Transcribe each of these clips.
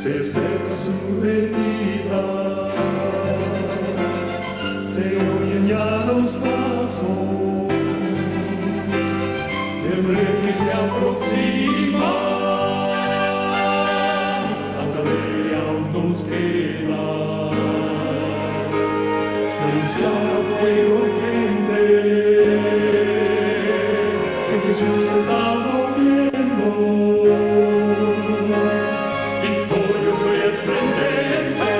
se seca su herida, se oyen ya los pasos del rey que se aproxima, tanta ley aún nos queda, denunciar al pueblo gente que Jesús está volviendo, victorioso y esplendente,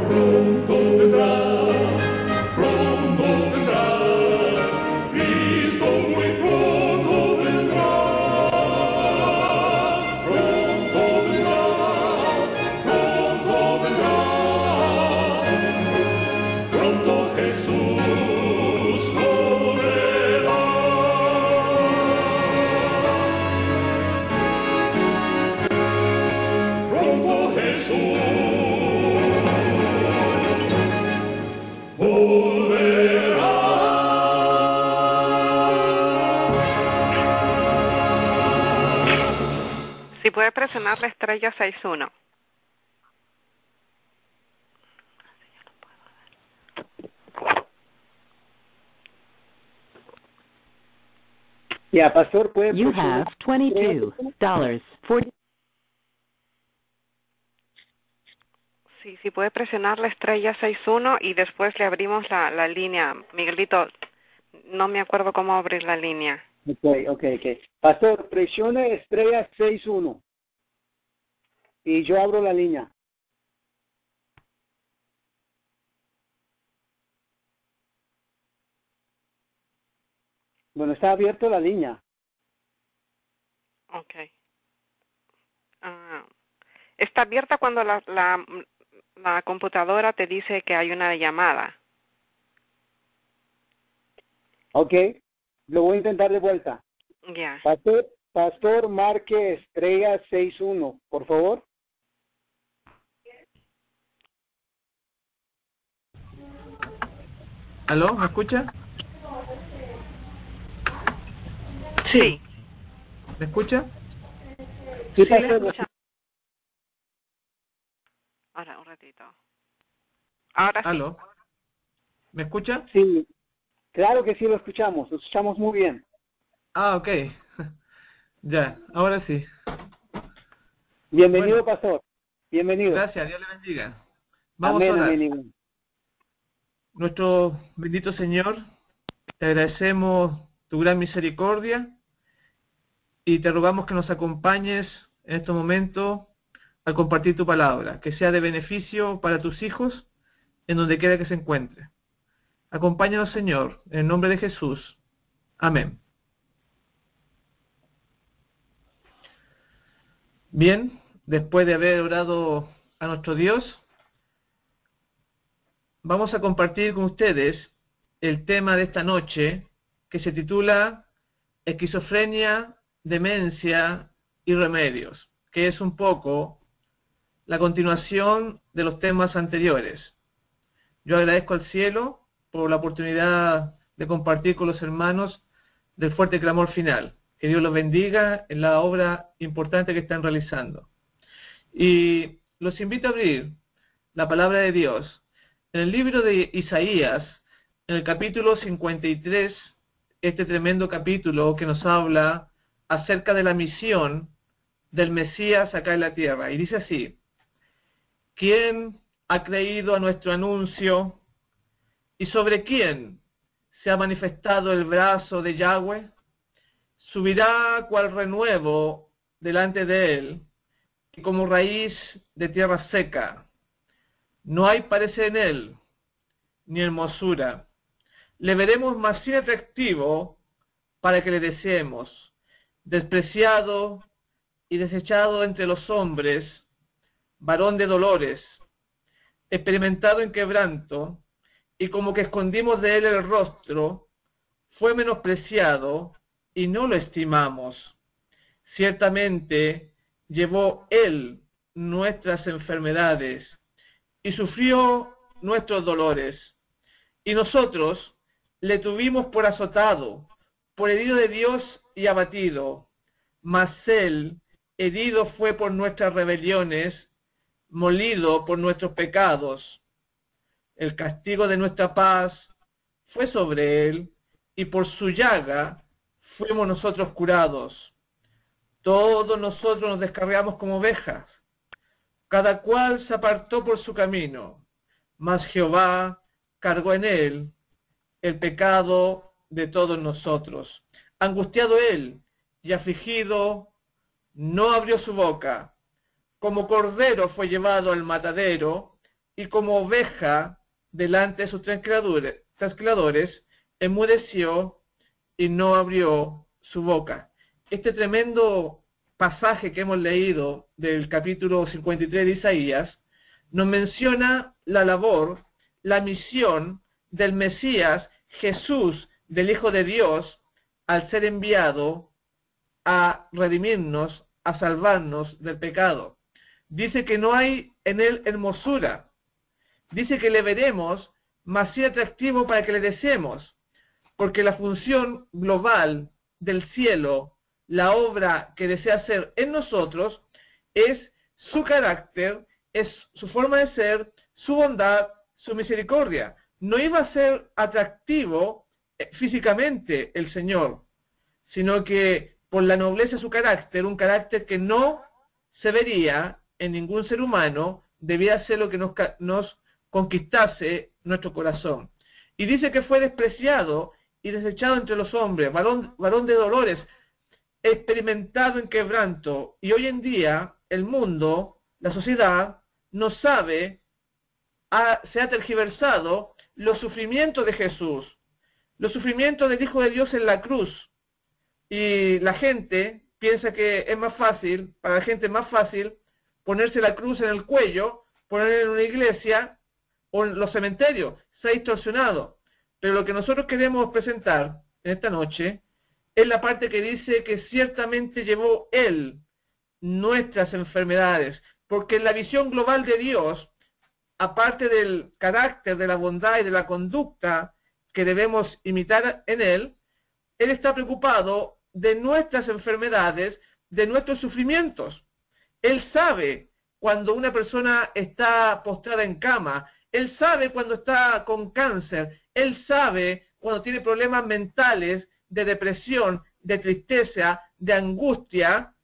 pronto vendrá, Cristo muy pronto vendrá, pronto vendrá, pronto Jesús volverá. Pronto Jesús volverá. Si puede presionar la estrella 61. Ya, pastor, puede You presionar. have $22.40. Sí, si puede presionar la estrella 61 y después le abrimos la línea. Miguelito, no me acuerdo cómo abrir la línea. Ok. Pastor, presione estrella 61 y yo abro la línea. Bueno, está abierta la línea. Ok. Está abierta cuando la computadora te dice que hay una llamada. Ok, lo voy a intentar de vuelta. Ya. Pastor, marque estrella 61, por favor. ¿Aló? ¿Me escucha? Sí. ¿Me escucha? Sí, Sí, le pastor. escuchamos. Ahora, un ratito. Ahora sí. ¿Aló? ¿Me escucha? Sí, claro que sí lo escuchamos muy bien. Ah, ok. Ya, ahora sí. Bienvenido, Bueno, pastor. Bienvenido. gracias, Dios le bendiga. Vamos Amén, a orar. amén. Nuestro bendito Señor, te agradecemos tu gran misericordia y te rogamos que nos acompañes en estos momentos al compartir tu palabra, que sea de beneficio para tus hijos en donde quiera que se encuentre. Acompáñanos, Señor, en el nombre de Jesús. Amén. Bien, después de haber orado a nuestro Dios, vamos a compartir con ustedes el tema de esta noche, que se titula Esquizofrenia, Demencia y Remedios, que es un poco la continuación de los temas anteriores. Yo agradezco al cielo por la oportunidad de compartir con los hermanos del fuerte clamor final. Que Dios los bendiga en la obra importante que están realizando. Y los invito a abrir la palabra de Dios en el libro de Isaías, en el capítulo 53, este tremendo capítulo que nos habla acerca de la misión del Mesías acá en la tierra. Y dice así: ¿quién ha creído a nuestro anuncio? ¿Y sobre quién se ha manifestado el brazo de Yahweh? Subirá cual renuevo delante de él, y como raíz de tierra seca. No hay parecer en él, ni hermosura. Le veremos más sin atractivo para que le deseemos. Despreciado y desechado entre los hombres, varón de dolores, experimentado en quebranto, y como que escondimos de él el rostro, fue menospreciado y no lo estimamos. Ciertamente llevó él nuestras enfermedades y sufrió nuestros dolores. Y nosotros le tuvimos por azotado, por herido de Dios y abatido. Mas él herido fue por nuestras rebeliones, molido por nuestros pecados. El castigo de nuestra paz fue sobre él, y por su llaga fuimos nosotros curados. Todos nosotros nos descarriamos como ovejas, cada cual se apartó por su camino, mas Jehová cargó en él el pecado de todos nosotros. Angustiado él y afligido, no abrió su boca. Como cordero fue llevado al matadero, y como oveja delante de sus trasquiladores, enmudeció y no abrió su boca. Este tremendo pasaje que hemos leído del capítulo 53 de Isaías nos menciona la labor, la misión del Mesías, Jesús, del Hijo de Dios, al ser enviado a redimirnos, a salvarnos del pecado. Dice que no hay en él hermosura. Dice que le veremos, mas sí atractivo para que le deseemos, porque la función global del cielo, la obra que desea hacer en nosotros, es su carácter, es su forma de ser, su bondad, su misericordia. No iba a ser atractivo físicamente el Señor, sino que por la nobleza de su carácter, un carácter que no se vería en ningún ser humano, debía ser lo que nos conquistase nuestro corazón. Y dice que fue despreciado y desechado entre los hombres, varón de dolores, experimentado en quebranto. Y hoy en día el mundo, la sociedad, no sabe, se ha tergiversado los sufrimientos de Jesús, los sufrimientos del Hijo de Dios en la cruz. Y la gente piensa que es más fácil, para la gente es más fácil ponerse la cruz en el cuello, ponerla en una iglesia o en los cementerios. Se ha distorsionado. Pero lo que nosotros queremos presentar en esta noche es la parte que dice que ciertamente llevó Él nuestras enfermedades, porque en la visión global de Dios, aparte del carácter, de la bondad y de la conducta que debemos imitar en Él, Él está preocupado de nuestras enfermedades, de nuestros sufrimientos. Él sabe cuando una persona está postrada en cama, Él sabe cuando está con cáncer, Él sabe cuando tiene problemas mentales, de depresión, de tristeza, de angustia,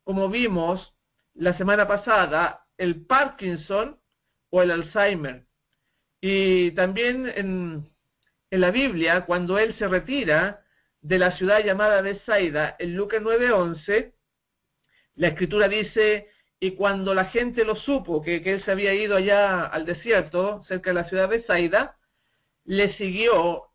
como vimos la semana pasada, el Parkinson o el Alzheimer. Y también en la Biblia, cuando Él se retira de la ciudad llamada Betsaida, en Lucas 9:11, la Escritura dice, y cuando la gente lo supo, que Él se había ido allá al desierto, cerca de la ciudad de Betsaida, le siguió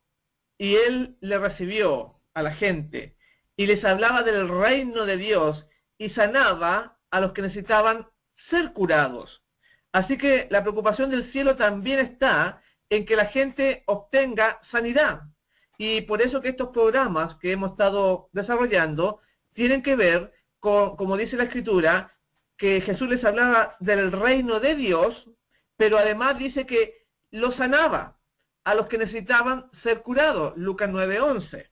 y Él le recibió a la gente y les hablaba del reino de Dios y sanaba a los que necesitaban ser curados. Así que la preocupación del cielo también está en que la gente obtenga sanidad. Y por eso que estos programas que hemos estado desarrollando tienen que ver con, como dice la Escritura, que Jesús les hablaba del reino de Dios, pero además dice que lo sanaba a los que necesitaban ser curados, Lucas 9:11.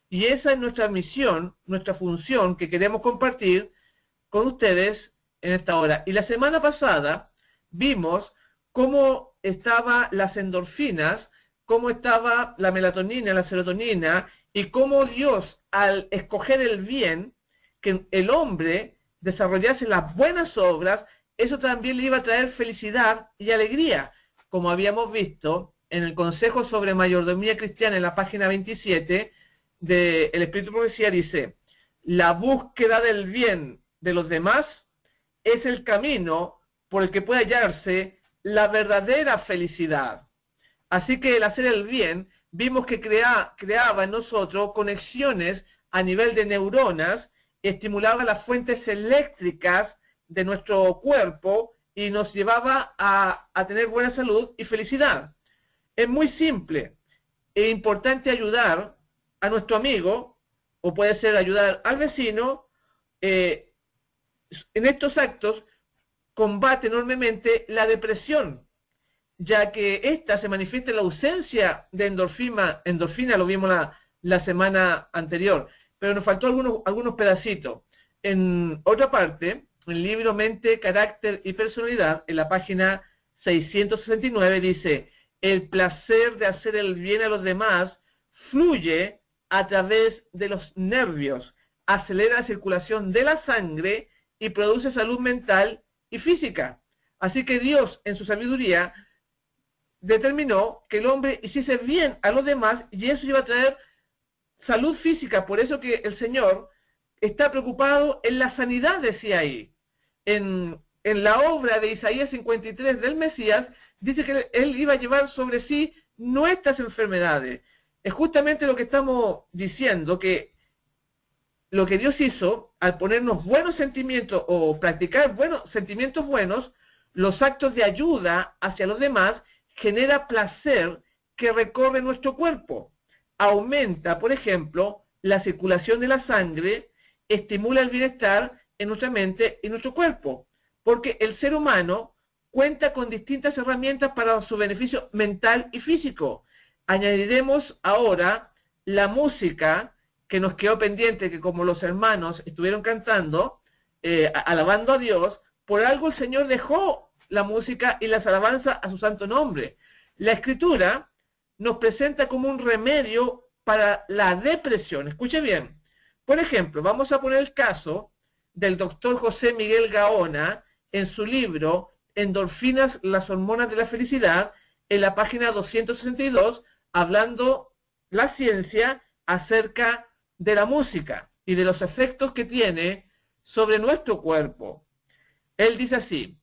Y esa es nuestra misión, nuestra función que queremos compartir con ustedes en esta hora. Y la semana pasada vimos cómo estaban las endorfinas, cómo estaba la melatonina, la serotonina, y cómo Dios, al escoger el bien, que el hombre desarrollase las buenas obras, eso también le iba a traer felicidad y alegría, como habíamos visto en el Consejo sobre Mayordomía Cristiana en la página 27 del Espíritu de Profecía. Dice, la búsqueda del bien de los demás es el camino por el que puede hallarse la verdadera felicidad. Así que el hacer el bien, vimos que creaba en nosotros conexiones a nivel de neuronas, estimulaba las fuentes eléctricas de nuestro cuerpo y nos llevaba a tener buena salud y felicidad. Es muy simple. Es importante ayudar a nuestro amigo, o puede ser ayudar al vecino. En estos actos combate enormemente la depresión, ya que esta se manifiesta en la ausencia de endorfina, lo vimos la semana anterior, pero nos faltó algunos pedacitos. En otra parte, en el libro Mente, Carácter y Personalidad, en la página 669 dice: el placer de hacer el bien a los demás fluye a través de los nervios, acelera la circulación de la sangre y produce salud mental y física. Así que Dios, en su sabiduría, determinó que el hombre hiciese bien a los demás y eso iba a traer salud física. Por eso que el Señor está preocupado en la sanidad, decía ahí. En la obra de Isaías 53 del Mesías, dice que Él iba a llevar sobre sí nuestras enfermedades. Es justamente lo que estamos diciendo, que lo que Dios hizo, al ponernos buenos sentimientos o practicar sentimientos buenos, los actos de ayuda hacia los demás, genera placer que recorre nuestro cuerpo. Aumenta, por ejemplo, la circulación de la sangre, estimula el bienestar en nuestra mente y nuestro cuerpo, porque el ser humano cuenta con distintas herramientas para su beneficio mental y físico. Añadiremos ahora la música que nos quedó pendiente, que como los hermanos estuvieron cantando, alabando a Dios, por algo el Señor dejó la música y las alabanzas a su santo nombre. La Escritura nos presenta como un remedio para la depresión. Escuche bien. Por ejemplo, vamos a poner el caso del doctor José Miguel Gaona en su libro Endorfinas, las hormonas de la felicidad, en la página 262, hablando la ciencia acerca de la música y de los efectos que tiene sobre nuestro cuerpo. Él dice así: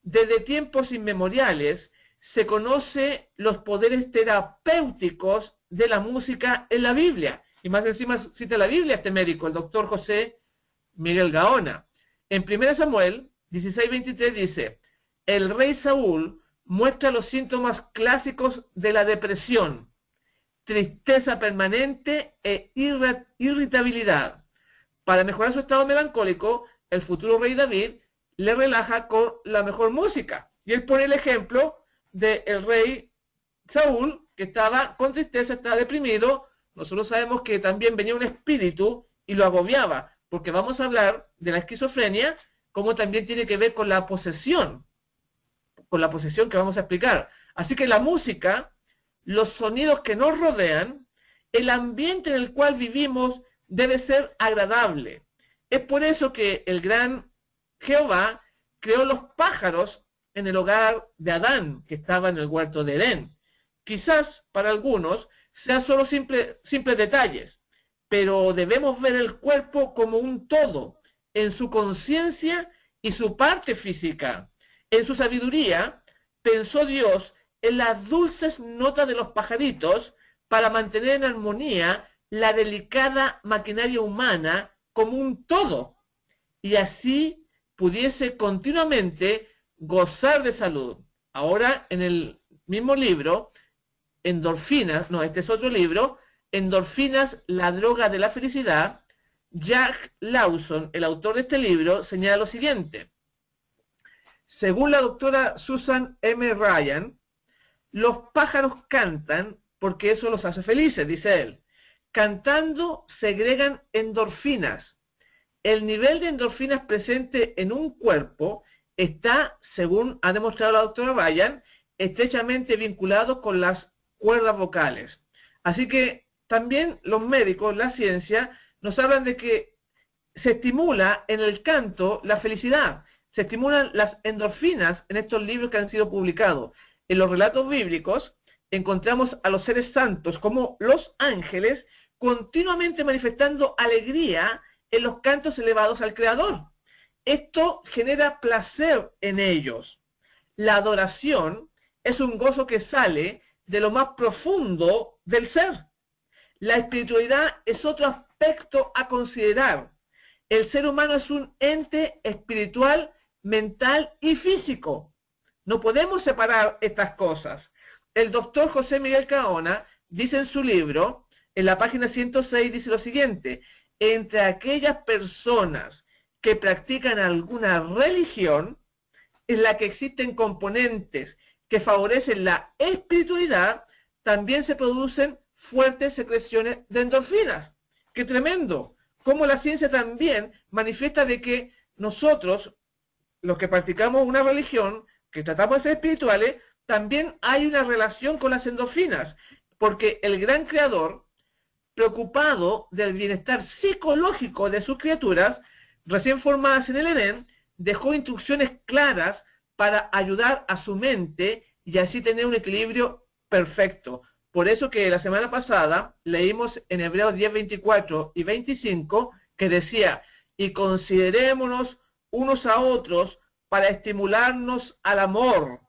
desde tiempos inmemoriales se conoce los poderes terapéuticos de la música en la Biblia. Y más encima cita la Biblia este médico, el doctor José Miguel Gaona. En 1 Samuel 16:23 dice: el rey Saúl muestra los síntomas clásicos de la depresión: tristeza permanente e irritabilidad. Para mejorar su estado melancólico, el futuro rey David le relaja con la mejor música. Y él pone el ejemplo del rey Saúl, que estaba con tristeza, estaba deprimido. Nosotros sabemos que también venía un espíritu y lo agobiaba, porque vamos a hablar de la esquizofrenia, como también tiene que ver con la posesión que vamos a explicar. Así que la música, los sonidos que nos rodean, el ambiente en el cual vivimos debe ser agradable. Es por eso que el gran Jehová creó los pájaros en el hogar de Adán, que estaba en el huerto de Edén. Quizás para algunos sean solo simples detalles, pero debemos ver el cuerpo como un todo, en su conciencia y su parte física. En su sabiduría pensó Dios en las dulces notas de los pajaritos para mantener en armonía la delicada maquinaria humana como un todo, y así pudiese continuamente gozar de salud. Ahora, en el mismo libro, Endorfinas, no, este es otro libro, Endorfinas, la droga de la felicidad, Jack Lawson, el autor de este libro, señala lo siguiente: según la doctora Susan M. Ryan, los pájaros cantan porque eso los hace felices, dice él. Cantando segregan endorfinas. El nivel de endorfinas presente en un cuerpo está, según ha demostrado la doctora Ryan, estrechamente vinculado con las cuerdas vocales. Así que también los médicos, la ciencia, nos hablan de que se estimula en el canto la felicidad. Se estimulan las endorfinas en estos libros que han sido publicados. En los relatos bíblicos encontramos a los seres santos como los ángeles continuamente manifestando alegría en los cantos elevados al Creador. Esto genera placer en ellos. La adoración es un gozo que sale de lo más profundo del ser. La espiritualidad es otro aspecto a considerar. El ser humano es un ente espiritual, mental y físico. No podemos separar estas cosas. El doctor José Miguel Gaona dice en su libro, en la página 106, dice lo siguiente: entre aquellas personas que practican alguna religión en la que existen componentes que favorecen la espiritualidad, también se producen fuertes secreciones de endorfinas. ¡Qué tremendo! como la ciencia también manifiesta de que nosotros, los que practicamos una religión, que tratamos de ser espirituales, también hay una relación con las endorfinas, porque el gran creador, preocupado del bienestar psicológico de sus criaturas, recién formadas en el Edén, dejó instrucciones claras para ayudar a su mente y así tener un equilibrio perfecto. Por eso que la semana pasada leímos en Hebreos 10, 24 y 25, que decía, y considerémonos unos a otros para estimularnos al amor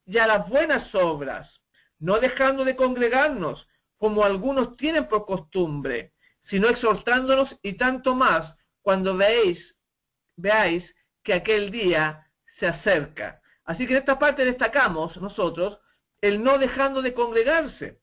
y a las buenas obras, no dejando de congregarnos, como algunos tienen por costumbre, sino exhortándonos y tanto más cuando veáis que aquel día se acerca. Así que en esta parte destacamos nosotros el no dejando de congregarse.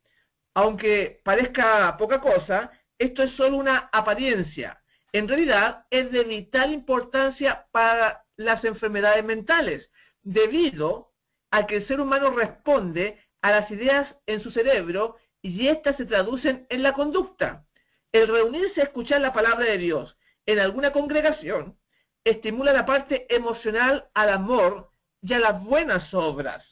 Aunque parezca poca cosa, esto es solo una apariencia. En realidad es de vital importancia para las enfermedades mentales, debido a que el ser humano responde a las ideas en su cerebro y éstas se traducen en la conducta. El reunirse a escuchar la palabra de Dios en alguna congregación estimula la parte emocional al amor y a las buenas obras.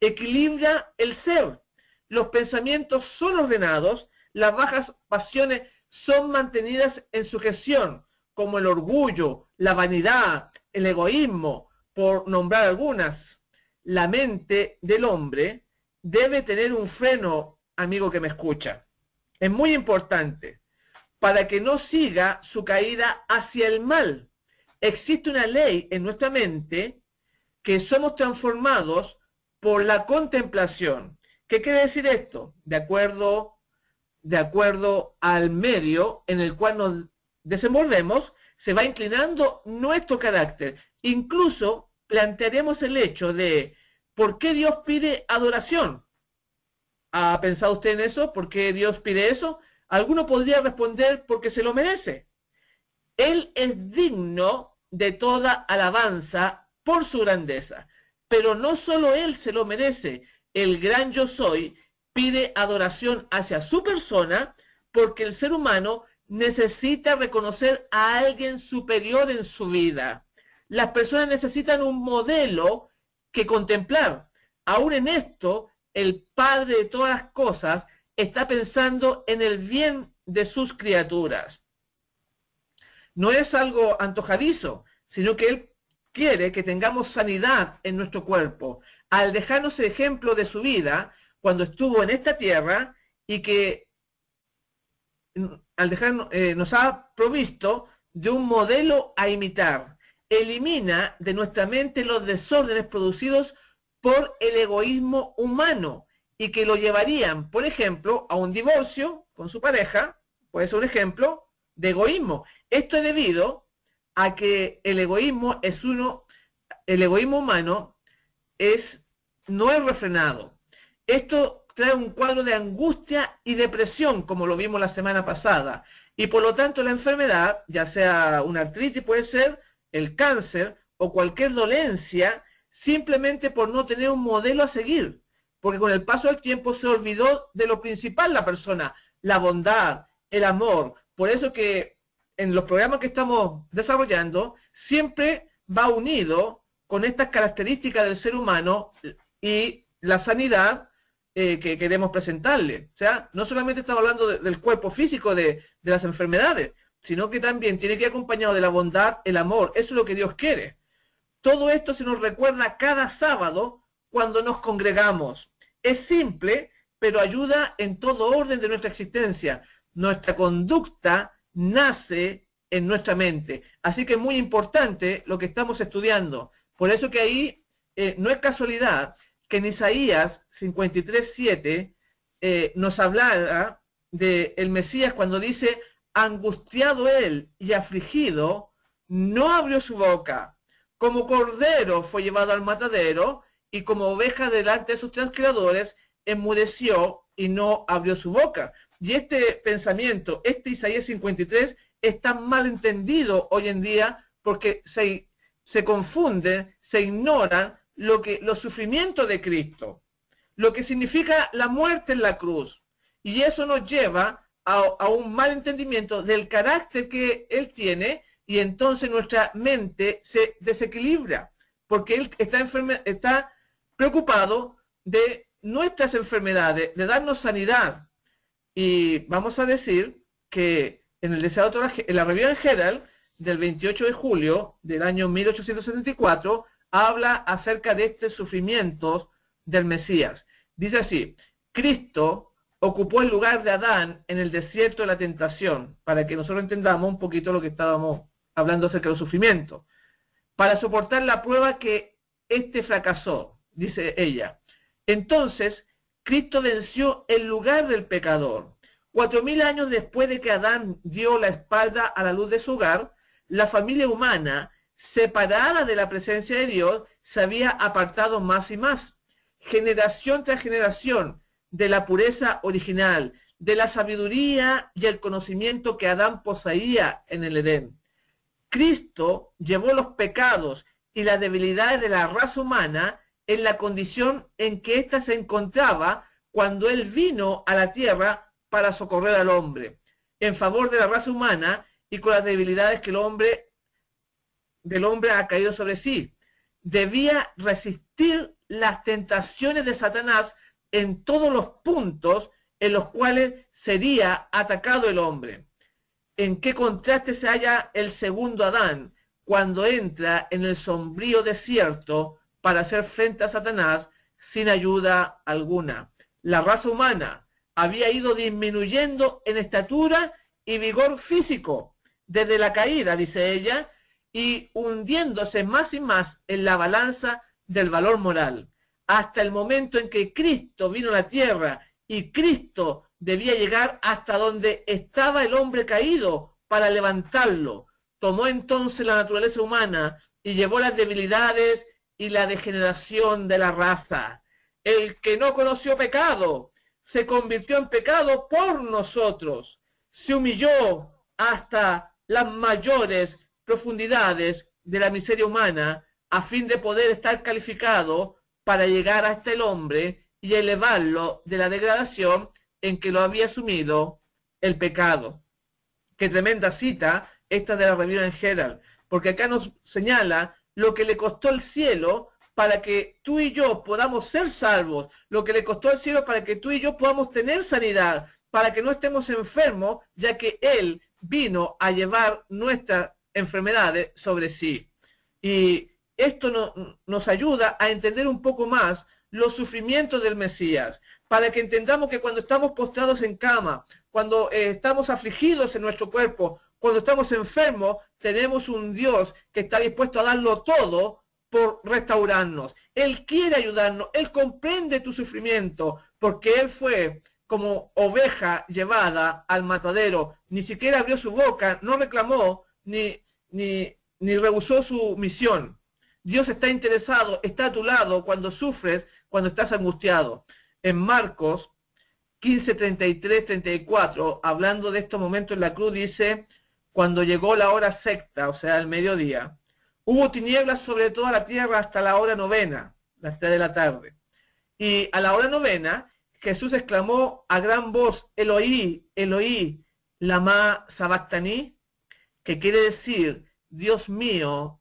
Equilibra el ser. Los pensamientos son ordenados, las bajas pasiones son mantenidas en sujeción, como el orgullo, la vanidad, el egoísmo, por nombrar algunas. La mente del hombre debe tener un freno, amigo que me escucha. Es muy importante, para que no siga su caída hacia el mal. Existe una ley en nuestra mente que somos transformados por la contemplación. ¿Qué quiere decir esto? De acuerdo al medio en el cual nos desenvolvemos, se va inclinando nuestro carácter. Incluso plantearemos el hecho de ¿por qué Dios pide adoración? ¿Ha pensado usted en eso? ¿Por qué Dios pide eso? Alguno podría responder porque se lo merece. Él es digno de toda alabanza por su grandeza. Pero no solo Él se lo merece. El gran yo soy pide adoración hacia su persona porque el ser humano necesita reconocer a alguien superior en su vida. Las personas necesitan un modelo que contemplar. Aún en esto, el Padre de todas las cosas está pensando en el bien de sus criaturas. No es algo antojadizo, sino que Él quiere que tengamos sanidad en nuestro cuerpo, al dejarnos el ejemplo de su vida cuando estuvo en esta tierra y que al dejarnos, nos ha provisto de un modelo a imitar. Elimina de nuestra mente los desórdenes producidos por el egoísmo humano y que lo llevarían, por ejemplo, a un divorcio con su pareja. Puede ser un ejemplo de egoísmo. Esto es debido a que el egoísmo humano no es refrenado. Esto trae un cuadro de angustia y depresión, como lo vimos la semana pasada, y por lo tanto la enfermedad, ya sea una artritis, puede ser el cáncer o cualquier dolencia, simplemente por no tener un modelo a seguir, porque con el paso del tiempo se olvidó de lo principal la persona, la bondad, el amor. Por eso que en los programas que estamos desarrollando, siempre va unido con estas características del ser humano y la sanidad que queremos presentarle. O sea, no solamente estamos hablando del cuerpo físico de las enfermedades, sino que también tiene que ir acompañado de la bondad, el amor. Eso es lo que Dios quiere. Todo esto se nos recuerda cada sábado cuando nos congregamos. Es simple, pero ayuda en todo orden de nuestra existencia. Nuestra conducta nace en nuestra mente. Así que es muy importante lo que estamos estudiando. Por eso que ahí no es casualidad que en Isaías 53:7 nos hablara del Mesías cuando dice: angustiado él y afligido, no abrió su boca. Como cordero fue llevado al matadero, y como oveja delante de sus transcriadores, enmudeció y no abrió su boca. Y este pensamiento, este Isaías 53, está mal entendido hoy en día porque se confunde, se ignoran los sufrimientos de Cristo, lo que significa la muerte en la cruz. Y eso nos lleva a un mal entendimiento del carácter que Él tiene, y entonces nuestra mente se desequilibra, porque Él está preocupado de nuestras enfermedades, de darnos sanidad. Y vamos a decir que en el Deseado Torah, en la Review Herald del 28 de julio del año 1874, habla acerca de estos sufrimientos del Mesías. Dice así: Cristo ocupó el lugar de Adán en el desierto de la tentación, para que nosotros entendamos un poquito lo que estábamos hablando acerca de los sufrimientos, para soportar la prueba que éste fracasó, dice ella. Entonces, Cristo venció el lugar del pecador. 4000 años después de que Adán dio la espalda a la luz de su hogar, la familia humana, separada de la presencia de Dios, se había apartado más y más, generación tras generación, de la pureza original, de la sabiduría y el conocimiento que Adán poseía en el Edén. Cristo llevó los pecados y las debilidades de la raza humana en la condición en que ésta se encontraba cuando Él vino a la tierra para socorrer al hombre, en favor de la raza humana y con las debilidades que del hombre ha caído sobre sí. Debía resistir las tentaciones de Satanás en todos los puntos en los cuales sería atacado el hombre. ¿En qué contraste se halla el segundo Adán cuando entra en el sombrío desierto para hacer frente a Satanás sin ayuda alguna? La raza humana había ido disminuyendo en estatura y vigor físico desde la caída, dice ella, y hundiéndose más y más en la balanza del valor moral, hasta el momento en que Cristo vino a la tierra y Cristo debía llegar hasta donde estaba el hombre caído para levantarlo. Tomó entonces la naturaleza humana y llevó las debilidades y la degeneración de la raza. El que no conoció pecado se convirtió en pecado por nosotros. Se humilló hasta las mayores profundidades de la miseria humana a fin de poder estar calificado para llegar hasta el hombre y elevarlo de la degradación en que lo había sumido el pecado. Qué tremenda cita esta de la Review Herald, porque acá nos señala lo que le costó el cielo para que tú y yo podamos ser salvos, lo que le costó el cielo para que tú y yo podamos tener sanidad, para que no estemos enfermos, ya que Él vino a llevar nuestras enfermedades sobre sí. Y esto nos ayuda a entender un poco más los sufrimientos del Mesías, para que entendamos que cuando estamos postrados en cama, cuando estamos afligidos en nuestro cuerpo, cuando estamos enfermos, tenemos un Dios que está dispuesto a darlo todo por restaurarnos. Él quiere ayudarnos, Él comprende tu sufrimiento, porque Él fue como oveja llevada al matadero, ni siquiera abrió su boca, no reclamó, ni rehusó su misión. Dios está interesado, está a tu lado cuando sufres, cuando estás angustiado. En Marcos 15, 33, 34, hablando de estos momentos en la cruz, dice: cuando llegó la hora sexta, o sea, el mediodía, hubo tinieblas sobre toda la tierra hasta la hora novena, las 3 de la tarde. Y a la hora novena, Jesús exclamó a gran voz: Eloí, Eloí, lama sabactani, que quiere decir: Dios mío,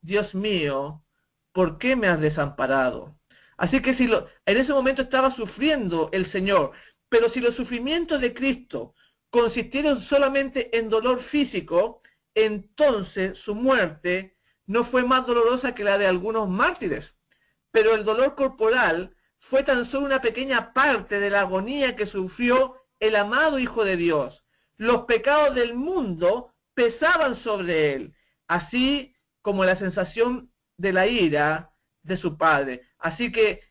¿por qué me has desamparado? Así que en ese momento estaba sufriendo el Señor, pero si los sufrimientos de Cristo consistieron solamente en dolor físico, entonces su muerte no fue más dolorosa que la de algunos mártires. Pero el dolor corporal fue tan solo una pequeña parte de la agonía que sufrió el amado Hijo de Dios. Los pecados del mundo pesaban sobre Él, así como la sensación de la ira de su Padre. Así que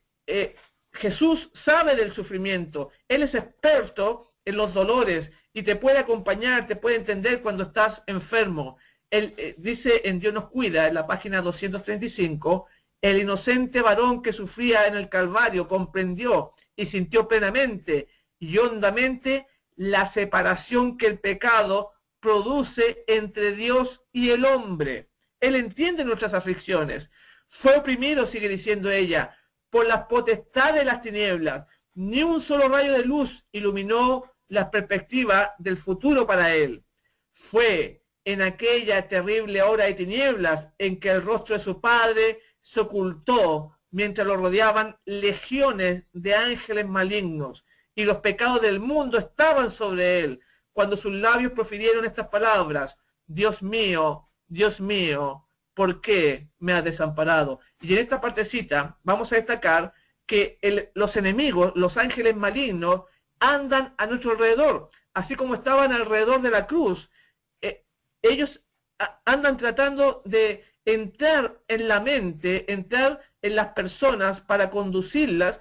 Jesús sabe del sufrimiento, Él es experto en los dolores y te puede acompañar, te puede entender cuando estás enfermo. Él dice en Dios nos cuida, en la página 235, el inocente varón que sufría en el Calvario comprendió y sintió plenamente y hondamente la separación que el pecado produce entre Dios y el hombre. Él entiende nuestras aflicciones. Fue oprimido, sigue diciendo ella, por las potestades de las tinieblas. Ni un solo rayo de luz iluminó la perspectiva del futuro para él. Fue en aquella terrible hora de tinieblas en que el rostro de su padre se ocultó mientras lo rodeaban legiones de ángeles malignos y los pecados del mundo estaban sobre él, cuando sus labios profirieron estas palabras: Dios mío, ¿por qué me has desamparado? Y en esta partecita vamos a destacar que los enemigos, los ángeles malignos, andan a nuestro alrededor, así como estaban alrededor de la cruz. Ellos andan tratando de entrar en la mente, entrar en las personas para conducirlas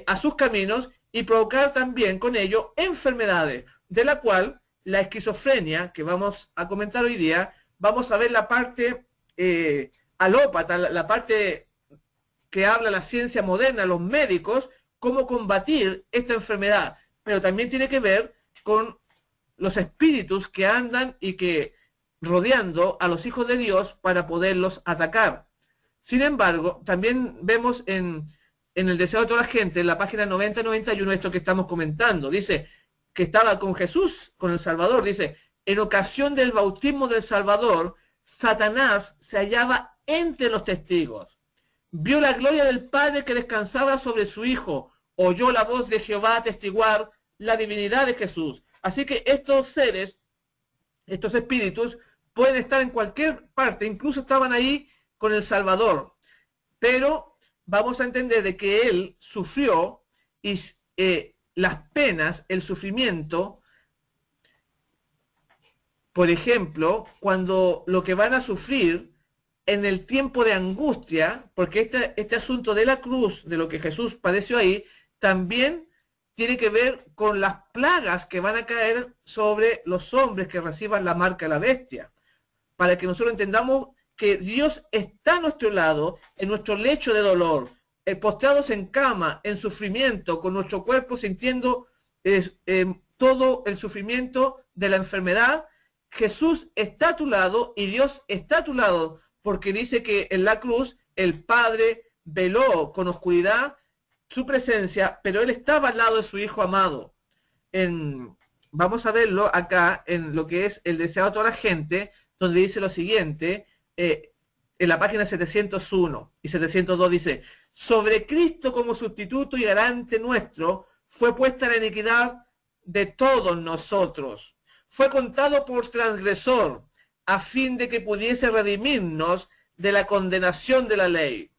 a sus caminos y provocar también con ello enfermedades, de la cual la esquizofrenia, que vamos a comentar hoy día, vamos a ver la parte alópata, la parte que habla la ciencia moderna, los médicos, cómo combatir esta enfermedad, pero también tiene que ver con los espíritus que andan y que rodeando a los hijos de Dios para poderlos atacar. Sin embargo, también vemos en el deseo de toda la gente, en la página 90-91, esto que estamos comentando, dice que estaba con Jesús, con el Salvador, dice, en ocasión del bautismo del Salvador, Satanás se hallaba entre los testigos. Vio la gloria del Padre que descansaba sobre su Hijo, oyó la voz de Jehová atestiguar la divinidad de Jesús. Así que estos seres, estos espíritus, pueden estar en cualquier parte, incluso estaban ahí con el Salvador. Pero vamos a entender de que él sufrió y las penas, el sufrimiento, por ejemplo, cuando lo que van a sufrir en el tiempo de angustia, porque este asunto de la cruz, de lo que Jesús padeció ahí, también tiene que ver con las plagas que van a caer sobre los hombres que reciban la marca de la bestia, para que nosotros entendamos que Dios está a nuestro lado, en nuestro lecho de dolor, postrados en cama, en sufrimiento, con nuestro cuerpo sintiendo todo el sufrimiento de la enfermedad. Jesús está a tu lado y Dios está a tu lado, porque dice que en la cruz el Padre veló con oscuridad su presencia, pero Él estaba al lado de su Hijo amado. Vamos a verlo acá en lo que es el deseado de toda la gente, donde dice lo siguiente, en la página 701 y 702 dice: sobre Cristo como sustituto y garante nuestro fue puesta la iniquidad de todos nosotros. Fue contado por transgresor, a fin de que pudiese redimirnos de la condenación de la ley.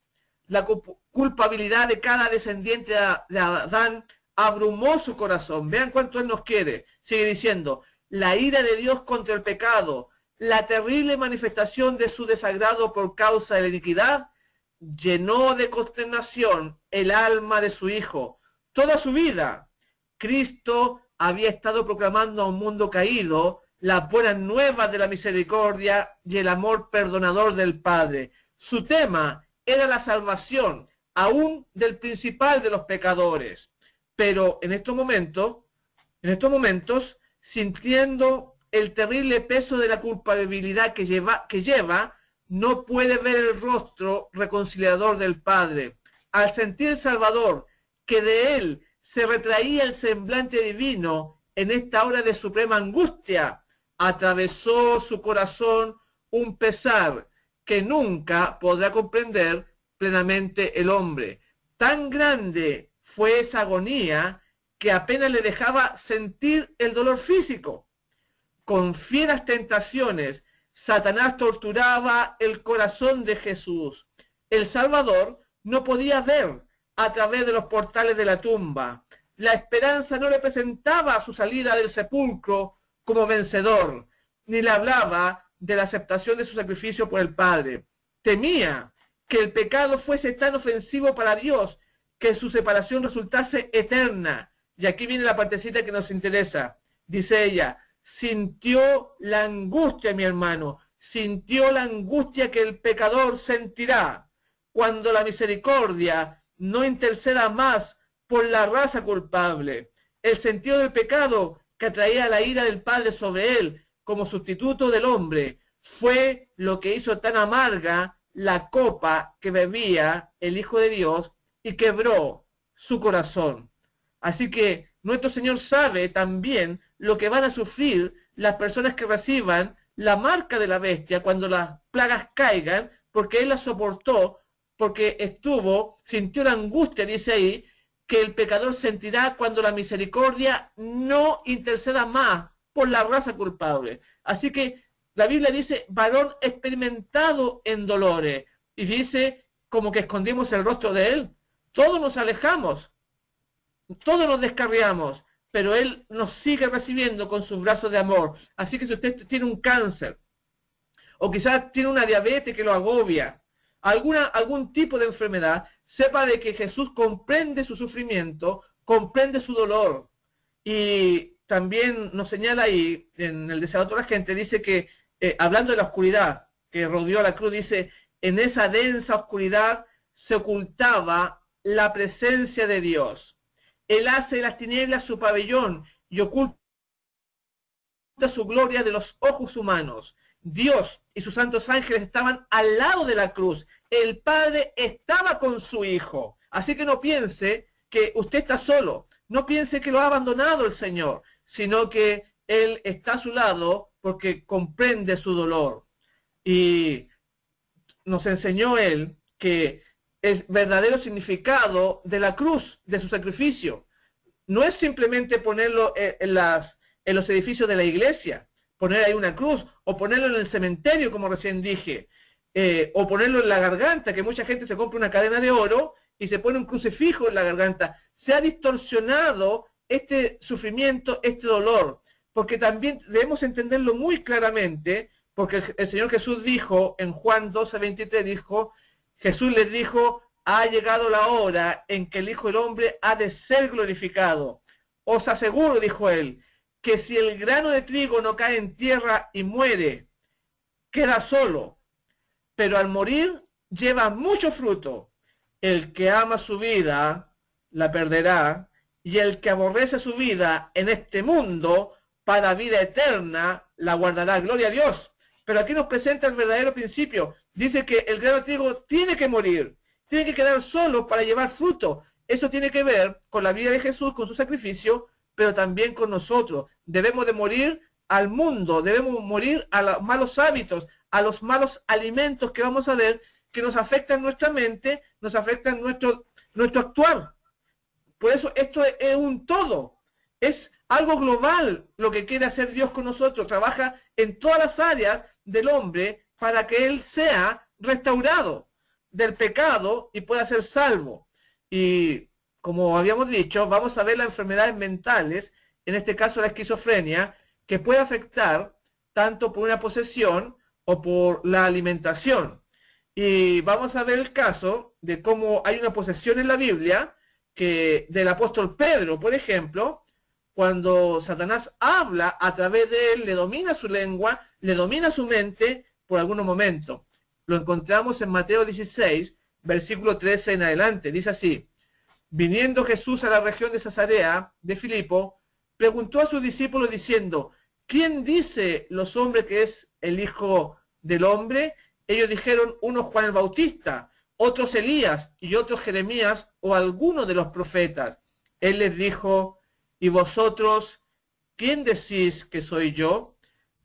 La culpabilidad de cada descendiente de Adán abrumó su corazón. Vean cuánto Él nos quiere. Sigue diciendo: la ira de Dios contra el pecado, la terrible manifestación de su desagrado por causa de la iniquidad, llenó de consternación el alma de su Hijo. Toda su vida, Cristo había estado proclamando a un mundo caído las buenas nuevas de la misericordia y el amor perdonador del Padre. Su tema era la salvación, aún del principal de los pecadores. Pero en estos momentos, sintiendo el terrible peso de la culpabilidad que lleva, no puede ver el rostro reconciliador del Padre. Al sentir el Salvador que de él se retraía el semblante divino en esta hora de suprema angustia, atravesó su corazón un pesar que nunca podrá comprender plenamente el hombre. Tan grande fue esa agonía que apenas le dejaba sentir el dolor físico. Con fieras tentaciones, Satanás torturaba el corazón de Jesús. El Salvador no podía ver a través de los portales de la tumba. La esperanza no le presentaba su salida del sepulcro como vencedor, ni le hablaba de la aceptación de su sacrificio por el Padre. Temía que el pecado fuese tan ofensivo para Dios que su separación resultase eterna. Y aquí viene la partecita que nos interesa. Dice ella: sintió la angustia, mi hermano, sintió la angustia que el pecador sentirá cuando la misericordia no interceda más por la raza culpable. El sentido del pecado que atraía la ira del Padre sobre él como sustituto del hombre fue lo que hizo tan amarga la copa que bebía el Hijo de Dios y quebró su corazón. Así que nuestro Señor sabe también lo que van a sufrir las personas que reciban la marca de la bestia cuando las plagas caigan, porque Él las soportó, porque sintió la angustia, dice ahí, que el pecador sentirá cuando la misericordia no interceda más por la raza culpable. Así que la Biblia dice, varón experimentado en dolores, y dice, como que escondimos el rostro de Él. Todos nos alejamos, todos nos descarriamos, pero Él nos sigue recibiendo con sus brazos de amor. Así que si usted tiene un cáncer, o quizás tiene una diabetes que lo agobia, algún tipo de enfermedad, sepa de que Jesús comprende su sufrimiento, comprende su dolor. Y también nos señala ahí, en el deseado de toda la gente, dice que, hablando de la oscuridad que rodeó a la cruz, dice, en esa densa oscuridad se ocultaba la presencia de Dios. Él hace de las tinieblas su pabellón y oculta su gloria de los ojos humanos. Dios y sus santos ángeles estaban al lado de la cruz. El Padre estaba con su Hijo. Así que no piense que usted está solo. No piense que lo ha abandonado el Señor, sino que Él está a su lado porque comprende su dolor. Y nos enseñó Él que el verdadero significado de la cruz, de su sacrificio, no es simplemente ponerlo en los edificios de la iglesia, poner ahí una cruz, o ponerlo en el cementerio, como recién dije, o ponerlo en la garganta, que mucha gente se compra una cadena de oro y se pone un crucifijo en la garganta. Se ha distorsionado este sufrimiento, este dolor, porque también debemos entenderlo muy claramente, porque el Señor Jesús dijo, en Juan 12:23, Jesús les dijo, ha llegado la hora en que el Hijo del Hombre ha de ser glorificado. Os aseguro, dijo Él, que si el grano de trigo no cae en tierra y muere, queda solo, pero al morir lleva mucho fruto. El que ama su vida, la perderá, y el que aborrece su vida en este mundo, para vida eterna, la guardará. Gloria a Dios. Pero aquí nos presenta el verdadero principio. Dice que el grano de trigo tiene que morir, tiene que quedar solo para llevar fruto. Eso tiene que ver con la vida de Jesús, con su sacrificio, pero también con nosotros. Debemos de morir al mundo, debemos morir a los malos hábitos, a los malos alimentos que vamos a ver, que nos afectan nuestra mente, nos afectan nuestro actuar. Por eso esto es un todo, es algo global lo que quiere hacer Dios con nosotros. Trabaja en todas las áreas del hombre para que él sea restaurado del pecado y pueda ser salvo. Y como habíamos dicho, vamos a ver las enfermedades mentales, en este caso la esquizofrenia, que puede afectar tanto por una posesión o por la alimentación. Y vamos a ver el caso de cómo hay una posesión en la Biblia, que del apóstol Pedro, por ejemplo, cuando Satanás habla a través de él, le domina su lengua, le domina su mente por algunos momentos. Lo encontramos en Mateo 16, versículo 13 en adelante. Dice así: viniendo Jesús a la región de Cesarea de Filipo, preguntó a sus discípulos diciendo, ¿quién dice los hombres que es el Hijo del Hombre? Ellos dijeron, unos Juan el Bautista, otros Elías y otros Jeremías o alguno de los profetas. Él les dijo, ¿y vosotros quién decís que soy yo?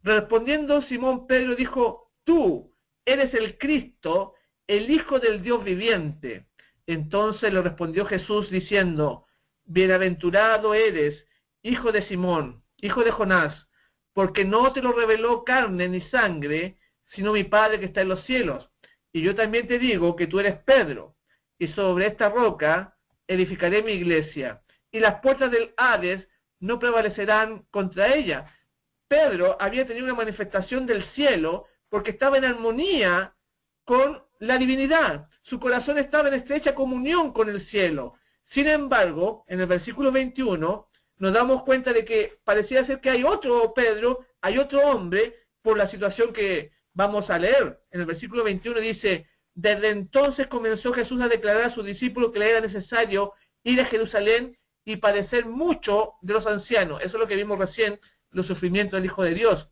Respondiendo Simón Pedro dijo, tú eres el Cristo, el Hijo del Dios viviente. Entonces le respondió Jesús diciendo, bienaventurado eres, hijo de Simón, hijo de Jonás, porque no te lo reveló carne ni sangre, sino mi Padre que está en los cielos. Y yo también te digo que tú eres Pedro, y sobre esta roca edificaré mi iglesia, y las puertas del Hades no prevalecerán contra ella. Pedro había tenido una manifestación del cielo porque estaba en armonía con la divinidad. Su corazón estaba en estrecha comunión con el cielo. Sin embargo, en el versículo 21, nos damos cuenta de que parecía ser que hay otro Pedro, hay otro hombre, por la situación que vamos a leer. En el versículo 21 dice, desde entonces comenzó Jesús a declarar a sus discípulos que le era necesario ir a Jerusalén y padecer mucho de los ancianos. Eso es lo que vimos recién, los sufrimientos del Hijo de Dios.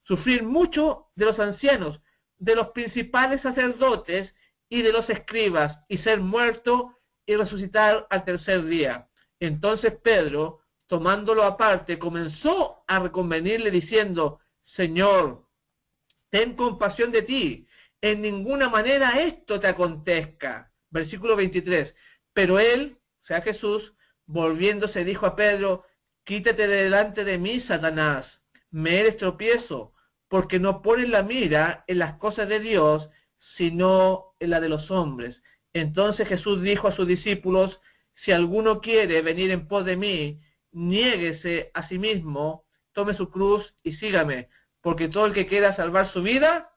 Sufrir mucho de los ancianos, de los principales sacerdotes y de los escribas, y ser muerto y resucitar al tercer día. Entonces Pedro, tomándolo aparte, comenzó a reconvenirle diciendo, Señor, ten compasión de ti, en ninguna manera esto te acontezca. Versículo 23. Pero él, o sea Jesús, volviéndose dijo a Pedro, quítate de delante de mí, Satanás, me eres tropiezo, porque no pones la mira en las cosas de Dios, sino en la de los hombres. Entonces Jesús dijo a sus discípulos, si alguno quiere venir en pos de mí, niéguese a sí mismo, tome su cruz y sígame, porque todo el que quiera salvar su vida,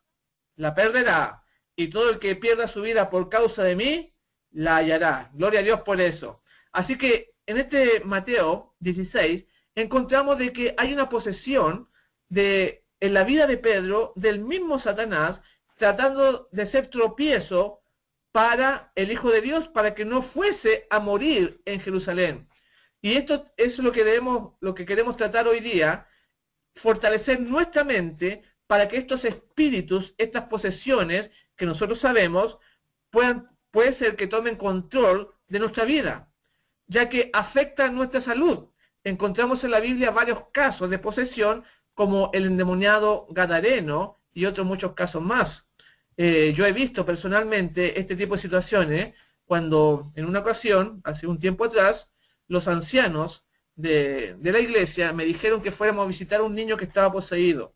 la perderá, y todo el que pierda su vida por causa de mí, la hallará. Gloria a Dios por eso. Así que en este Mateo 16 encontramos de que hay una posesión en la vida de Pedro del mismo Satanás, tratando de ser tropiezo para el Hijo de Dios, para que no fuese a morir en Jerusalén. Y esto es lo que queremos tratar hoy día, fortalecer nuestra mente para que estos espíritus, estas posesiones que nosotros sabemos, puede ser que tomen control de nuestra vida, ya que afectan nuestra salud. Encontramos en la Biblia varios casos de posesión, como el endemoniado gadareno y otros muchos casos más. Yo he visto personalmente este tipo de situaciones cuando en una ocasión, hace un tiempo atrás, los ancianos de la iglesia me dijeron que fuéramos a visitar a un niño que estaba poseído.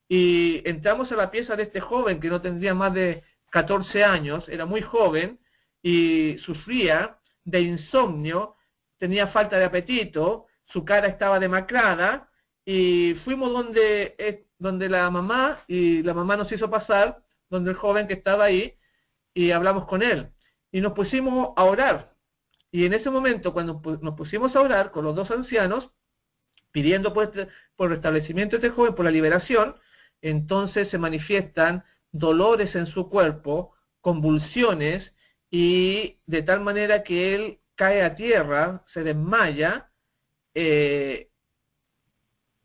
Y entramos a la pieza de este joven que no tendría más de 14 años, era muy joven y sufría de insomnio, tenía falta de apetito, su cara estaba demacrada y fuimos donde la mamá, y la mamá nos hizo pasar donde el joven que estaba ahí y hablamos con él y nos pusimos a orar. Y en ese momento, cuando nos pusimos a orar con los dos ancianos, pidiendo por el restablecimiento de este joven, por la liberación, entonces se manifiestan dolores en su cuerpo, convulsiones, y de tal manera que él cae a tierra, se desmaya, y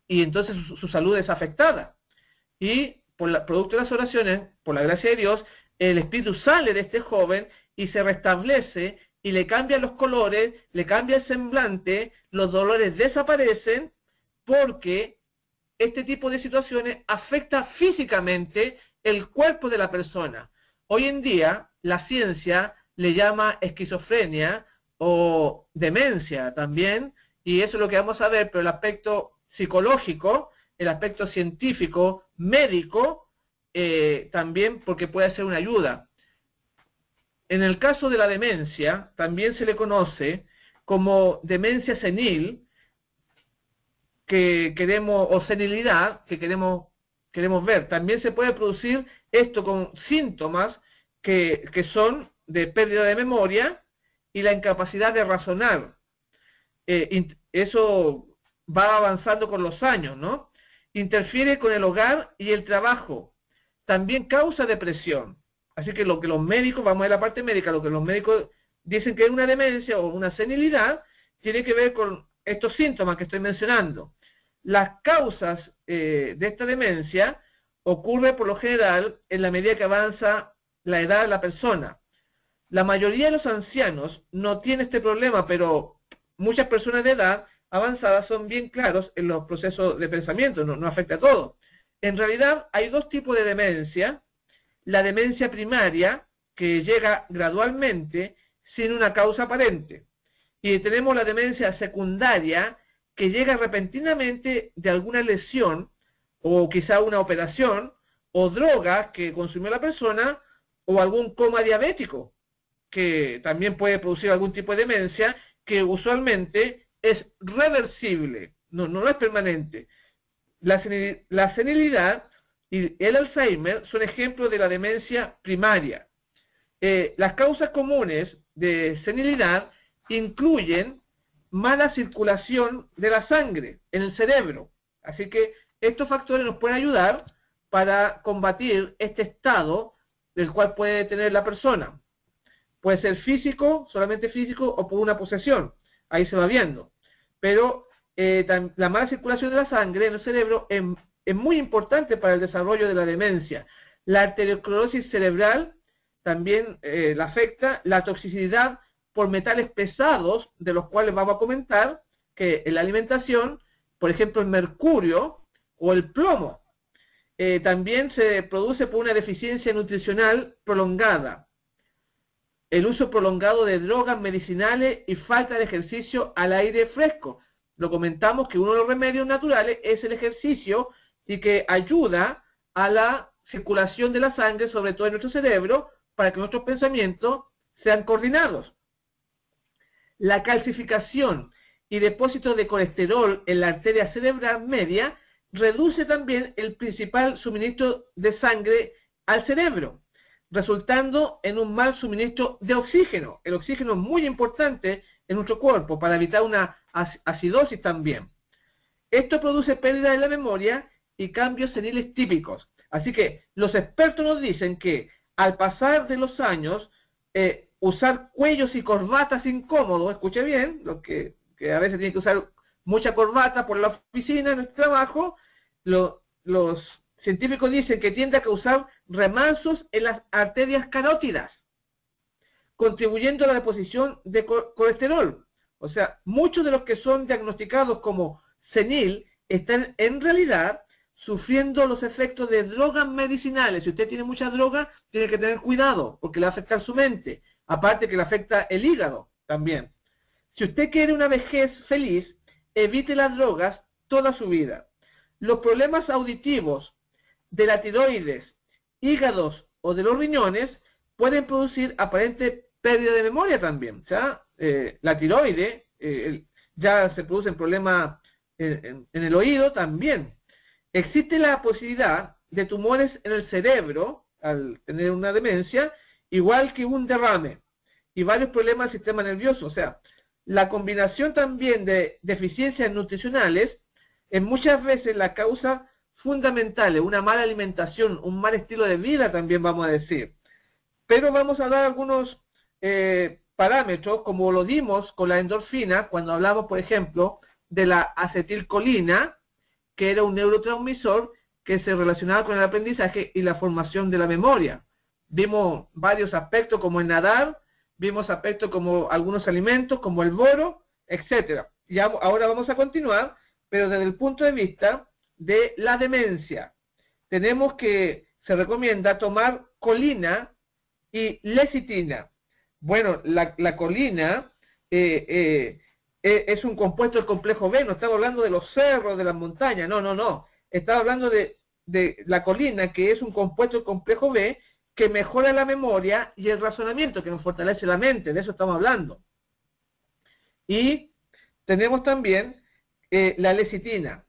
entonces su salud es afectada. Y producto de las oraciones, por la gracia de Dios, el espíritu sale de este joven y se restablece y le cambian los colores, le cambia el semblante, los dolores desaparecen, porque este tipo de situaciones afecta físicamente el cuerpo de la persona. Hoy en día la ciencia le llama esquizofrenia o demencia también, y eso es lo que vamos a ver, pero el aspecto psicológico, el aspecto científico, médico, también, porque puede ser una ayuda. En el caso de la demencia, también se le conoce como demencia senil, o senilidad, que queremos ver. También se puede producir esto con síntomas que son de pérdida de memoria y la incapacidad de razonar. Eso va avanzando con los años, ¿no? Interfiere con el hogar y el trabajo. También causa depresión. Así que lo que los médicos, vamos a ver la parte médica, lo que los médicos dicen que es una demencia o una senilidad, tiene que ver con estos síntomas que estoy mencionando. Las causas de esta demencia ocurre por lo general en la medida que avanza la edad de la persona. La mayoría de los ancianos no tiene este problema, pero muchas personas de edad avanzada son bien claros en los procesos de pensamiento, no afecta a todo. En realidad hay dos tipos de demencia. La demencia primaria, que llega gradualmente sin una causa aparente. Y tenemos la demencia secundaria, que llega repentinamente de alguna lesión, o quizá una operación, o droga que consumió la persona, o algún coma diabético, que también puede producir algún tipo de demencia, que usualmente es reversible, no es permanente. La senilidad y el Alzheimer son ejemplos de la demencia primaria. Las causas comunes de senilidad incluyen mala circulación de la sangre en el cerebro. Así que estos factores nos pueden ayudar para combatir este estado del cual puede tener la persona. Puede ser físico, solamente físico, o por una posesión. Ahí se va viendo. Pero la mala circulación de la sangre en el cerebro es muy importante para el desarrollo de la demencia. La arteriosclerosis cerebral también la afecta. La toxicidad por metales pesados, de los cuales vamos a comentar, que en la alimentación, por ejemplo, el mercurio o el plomo. También se produce por una deficiencia nutricional prolongada, el uso prolongado de drogas medicinales y falta de ejercicio al aire fresco. Lo comentamos que uno de los remedios naturales es el ejercicio y que ayuda a la circulación de la sangre, sobre todo en nuestro cerebro, para que nuestros pensamientos sean coordinados. La calcificación y depósito de colesterol en la arteria cerebral media reduce también el principal suministro de sangre al cerebro, resultando en un mal suministro de oxígeno. El oxígeno es muy importante en nuestro cuerpo para evitar una acidosis también. Esto produce pérdida de la memoria y cambios seniles típicos. Así que los expertos nos dicen que al pasar de los años, usar cuellos y corbatas incómodos, escuche bien, lo que a veces tiene que usar mucha corbata por la oficina, en el trabajo, los científicos dicen que tiende a causar remansos en las arterias carótidas, contribuyendo a la deposición de colesterol. O sea, muchos de los que son diagnosticados como senil están en realidad sufriendo los efectos de drogas medicinales. Si usted tiene mucha droga, tiene que tener cuidado, porque le va a afectar su mente. Aparte que le afecta el hígado también. Si usted quiere una vejez feliz, evite las drogas toda su vida. Los problemas auditivos de la tiroides, hígados o de los riñones pueden producir aparente pérdida de memoria también. O sea, la tiroides, ya se producen problemas en el oído también. Existe la posibilidad de tumores en el cerebro al tener una demencia, igual que un derrame y varios problemas del sistema nervioso. O sea, la combinación también de deficiencias nutricionales es muchas veces la causa fundamental, una mala alimentación, un mal estilo de vida también vamos a decir. Pero vamos a dar algunos parámetros, como lo dimos con la endorfina, cuando hablamos, por ejemplo, de la acetilcolina, que era un neurotransmisor que se relacionaba con el aprendizaje y la formación de la memoria. Vimos varios aspectos como en nadar, vimos aspectos como algunos alimentos, como el boro, etc. Y ahora vamos a continuar, pero desde el punto de vista de la demencia. Tenemos que se recomienda tomar colina y lecitina. Bueno, la colina es un compuesto del complejo B, no estamos hablando de los cerros, de las montañas, no. Estamos hablando de la colina, que es un compuesto del complejo B, que mejora la memoria y el razonamiento, que nos fortalece la mente, de eso estamos hablando. Y tenemos también la lecitina.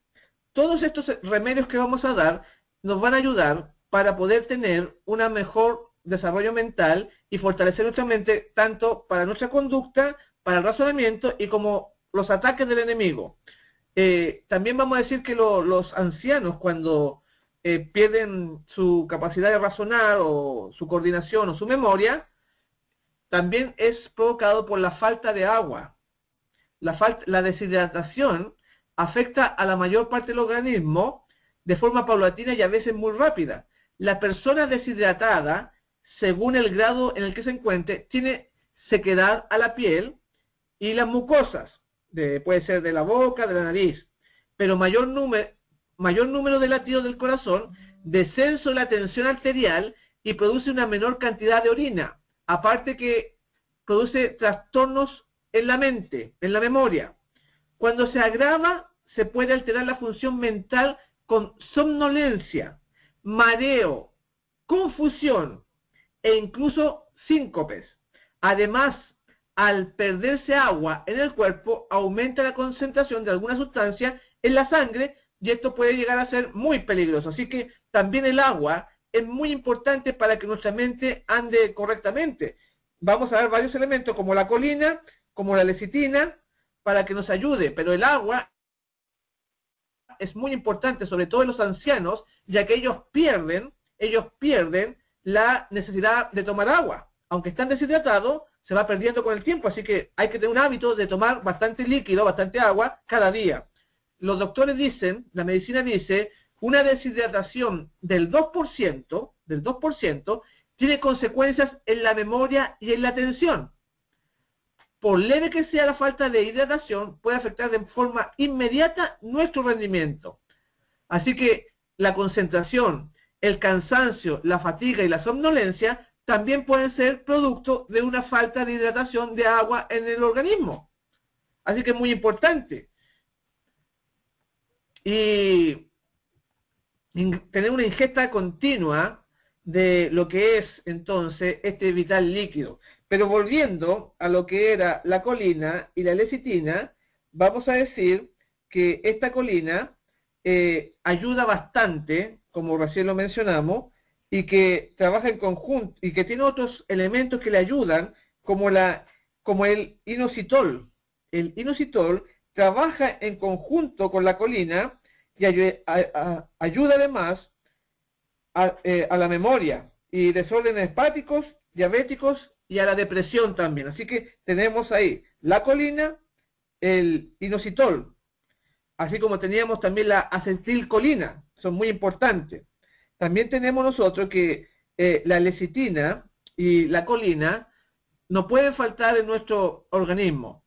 Todos estos remedios que vamos a dar nos van a ayudar para poder tener un mejor desarrollo mental y fortalecer nuestra mente, tanto para nuestra conducta, para el razonamiento y como los ataques del enemigo. También vamos a decir que los ancianos, cuando pierden su capacidad de razonar o su coordinación o su memoria, también es provocado por la falta de agua. La deshidratación afecta a la mayor parte del organismo de forma paulatina y a veces muy rápida. La persona deshidratada, según el grado en el que se encuentre, tiene sequedad a la piel y las mucosas, puede ser de la boca, de la nariz, pero mayor número de latidos del corazón, descenso de la tensión arterial y produce una menor cantidad de orina, aparte que produce trastornos en la mente, en la memoria. Cuando se agrava, se puede alterar la función mental con somnolencia, mareo, confusión e incluso síncopes. Además, al perderse agua en el cuerpo, aumenta la concentración de alguna sustancia en la sangre y esto puede llegar a ser muy peligroso. Así que también el agua es muy importante para que nuestra mente ande correctamente. Vamos a ver varios elementos como la colina, como la lecitina, para que nos ayude, pero el agua es muy importante, sobre todo en los ancianos, ya que ellos pierden la necesidad de tomar agua. Aunque están deshidratados, se va perdiendo con el tiempo, así que hay que tener un hábito de tomar bastante líquido, bastante agua cada día. Los doctores dicen, la medicina dice, una deshidratación del 2% tiene consecuencias en la memoria y en la atención. por leve que sea la falta de hidratación, puede afectar de forma inmediata nuestro rendimiento. Así que la concentración, el cansancio, la fatiga y la somnolencia también pueden ser producto de una falta de hidratación de agua en el organismo. Así que es muy importante. Y tener una ingesta continua de lo que es entonces este vital líquido. Pero volviendo a lo que era la colina y la lecitina, vamos a decir que esta colina ayuda bastante, como recién lo mencionamos, y que trabaja en conjunto, y que tiene otros elementos que le ayudan, como el inositol. El inositol trabaja en conjunto con la colina y ayuda además a la memoria y desórdenes hepáticos, diabéticos y a la depresión también. Así que tenemos ahí la colina, el inositol, así como teníamos también la acetilcolina, son muy importantes. También tenemos nosotros que la lecitina y la colina no pueden faltar en nuestro organismo.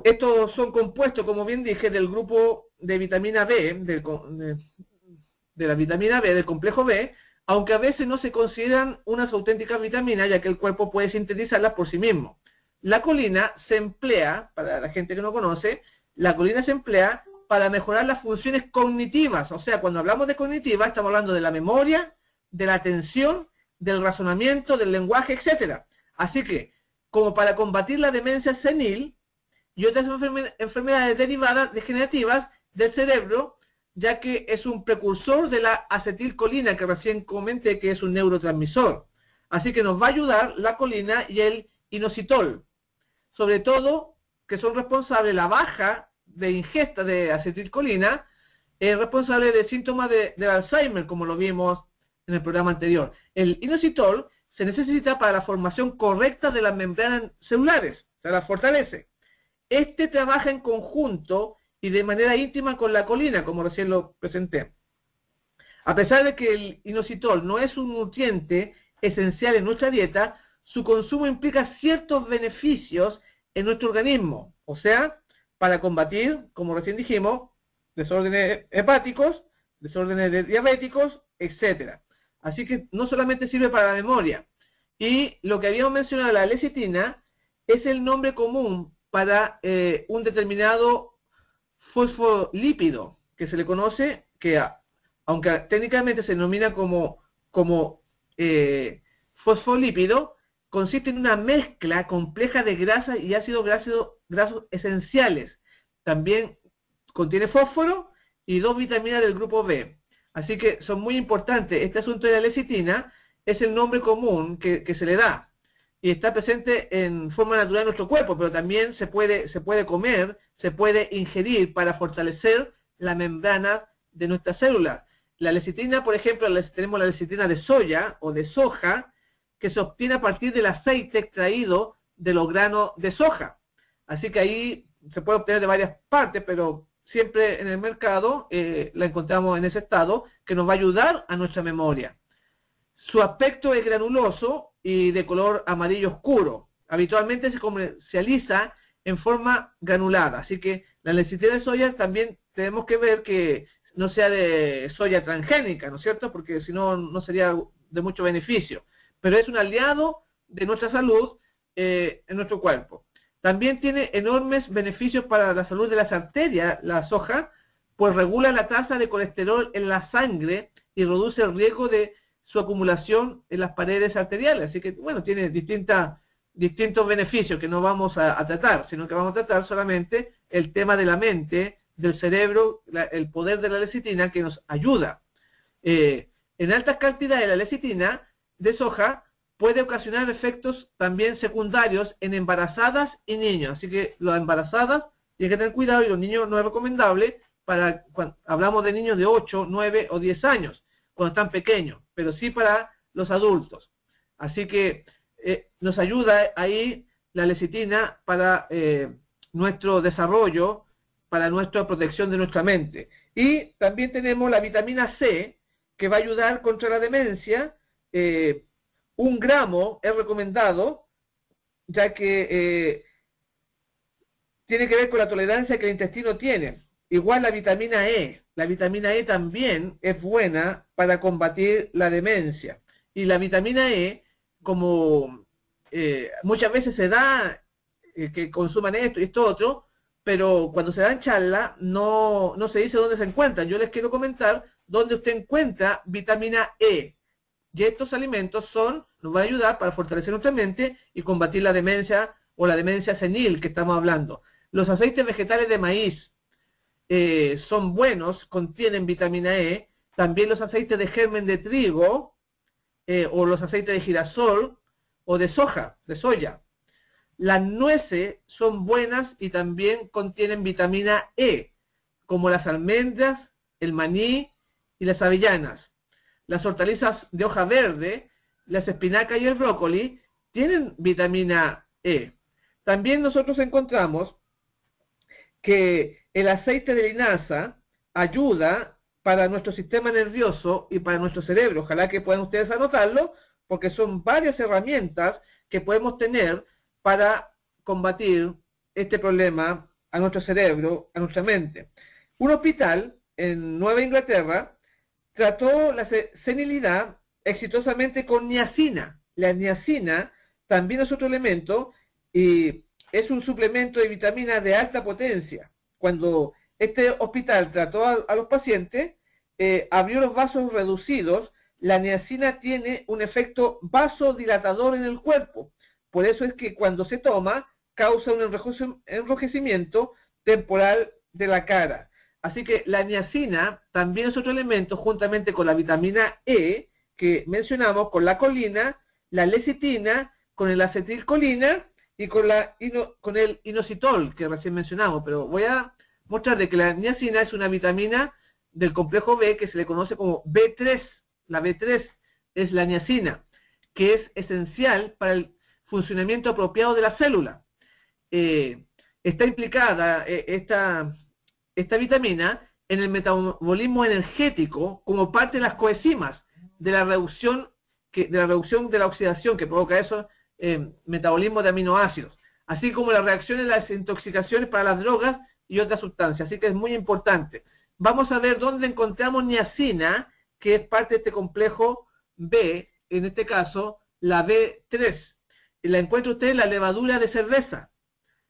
Estos son compuestos, como bien dije, del grupo de vitamina B, de la vitamina B, del complejo B, aunque a veces no se consideran unas auténticas vitaminas, ya que el cuerpo puede sintetizarlas por sí mismo. La colina se emplea, para la gente que no conoce, la colina se emplea para mejorar las funciones cognitivas. O sea, cuando hablamos de cognitiva, estamos hablando de la memoria, de la atención, del razonamiento, del lenguaje, etc. Así que, como para combatir la demencia senil y otras enfermedades derivadas degenerativas del cerebro, ya que es un precursor de la acetilcolina, que recién comenté que es un neurotransmisor. Así que nos va a ayudar la colina y el inositol. Sobre todo, que son responsables, la baja de ingesta de acetilcolina, es responsable de síntomas de Alzheimer, como lo vimos en el programa anterior. El inositol se necesita para la formación correcta de las membranas celulares, se las fortalece. Este trabaja en conjunto y de manera íntima con la colina, como recién lo presenté. A pesar de que el inositol no es un nutriente esencial en nuestra dieta, su consumo implica ciertos beneficios en nuestro organismo, o sea, para combatir, como recién dijimos, desórdenes hepáticos, desórdenes diabéticos, etc. Así que no solamente sirve para la memoria. Y lo que habíamos mencionado, la lecitina, es el nombre común para un determinado fosfolípido, que se le conoce, que aunque técnicamente se denomina como fosfolípido, consiste en una mezcla compleja de grasas y ácidos grasos esenciales. También contiene fósforo y 2 vitaminas del grupo B. Así que son muy importantes. Este asunto de la lecitina es el nombre común que se le da. Y está presente en forma natural en nuestro cuerpo, pero también se puede comer, se puede ingerir para fortalecer la membrana de nuestras células. La lecitina, por ejemplo, tenemos la lecitina de soya o de soja, que se obtiene a partir del aceite extraído de los granos de soja. Así que ahí se puede obtener de varias partes, pero siempre en el mercado la encontramos en ese estado, que nos va a ayudar a nuestra memoria. Su aspecto es granuloso y de color amarillo oscuro. Habitualmente se comercializa en forma granulada, así que la lecitina de soya también tenemos que ver que no sea de soya transgénica, ¿no es cierto? Porque si no, no sería de mucho beneficio. Pero es un aliado de nuestra salud en nuestro cuerpo. También tiene enormes beneficios para la salud de las arterias, la soja, pues regula la tasa de colesterol en la sangre y reduce el riesgo de su acumulación en las paredes arteriales. Así que, bueno, tiene distintos beneficios que no vamos a tratar, sino que vamos a tratar solamente el tema de la mente, del cerebro, el poder de la lecitina que nos ayuda. En altas cantidades la lecitina de soja puede ocasionar efectos también secundarios en embarazadas y niños. Así que las embarazadas tienen que tener cuidado y los niños no es recomendable para cuando hablamos de niños de 8, 9 o 10 años, cuando están pequeños, pero sí para los adultos. Así que nos ayuda ahí la lecitina para nuestro desarrollo, para nuestra protección de nuestra mente. Y también tenemos la vitamina C, que va a ayudar contra la demencia. 1 gramo es recomendado ya que tiene que ver con la tolerancia que el intestino tiene. Igual la vitamina E. La vitamina E también es buena para combatir la demencia. Y la vitamina E, como muchas veces se da que consuman esto y esto otro, pero cuando se dan charla no se dice dónde se encuentran. Yo les quiero comentar dónde usted encuentra vitamina E. Y estos alimentos nos van a ayudar para fortalecer nuestra mente y combatir la demencia o la demencia senil que estamos hablando. Los aceites vegetales de maíz son buenos, contienen vitamina E. También los aceites de germen de trigo o los aceites de girasol o de soya. Las nueces son buenas y también contienen vitamina E, como las almendras, el maní y las avellanas. Las hortalizas de hoja verde, las espinacas y el brócoli tienen vitamina E. También nosotros encontramos que el aceite de linaza ayuda para nuestro sistema nervioso y para nuestro cerebro. Ojalá que puedan ustedes anotarlo, porque son varias herramientas que podemos tener para combatir este problema a nuestro cerebro, a nuestra mente. Un hospital en Nueva Inglaterra trató la senilidad exitosamente con niacina. La niacina también es otro elemento y es un suplemento de vitamina de alta potencia. Cuando este hospital trató a los pacientes, abrió los vasos reducidos. La niacina tiene un efecto vasodilatador en el cuerpo. Por eso es que cuando se toma, causa un enrojecimiento temporal de la cara. Así que la niacina también es otro elemento, juntamente con la vitamina E, que mencionamos, con la colina, la lecitina, con el acetilcolina y con el inositol, que recién mencionamos. Pero voy a mostrarles que la niacina es una vitamina del complejo B que se le conoce como B3. La B3 es la niacina, que es esencial para el funcionamiento apropiado de la célula. Está implicada esta vitamina en el metabolismo energético como parte de las coenzimas de la reducción de la oxidación que provoca eso, metabolismo de aminoácidos, así como la reacción de las intoxicaciones para las drogas y otras sustancias. Así que es muy importante. Vamos a ver dónde encontramos niacina, que es parte de este complejo B, en este caso la B3. La encuentra usted en la levadura de cerveza.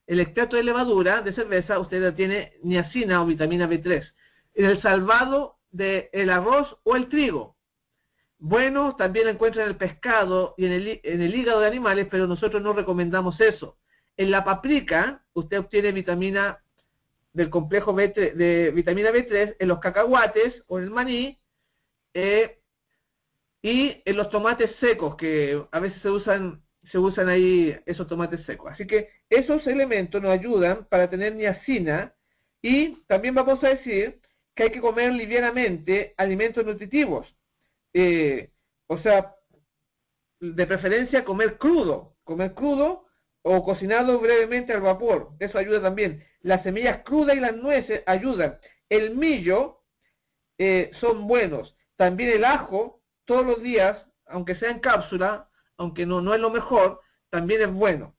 El extracto de levadura de cerveza, usted tiene niacina o vitamina B3. En el salvado del arroz o el trigo. Bueno, también la encuentra en el pescado y en el hígado de animales, pero nosotros no recomendamos eso. En la paprika, usted obtiene vitamina del complejo B3, de vitamina B3 en los cacahuates o en el maní, y en los tomates secos, que a veces se usan ahí esos tomates secos. Así que esos elementos nos ayudan para tener niacina, y también vamos a decir que hay que comer livianamente alimentos nutritivos. O sea, de preferencia comer crudo o cocinado brevemente al vapor. Eso ayuda también. Las semillas crudas y las nueces ayudan. El millo son buenos. También el ajo, todos los días, aunque sea en cápsula, aunque no es lo mejor, también es bueno.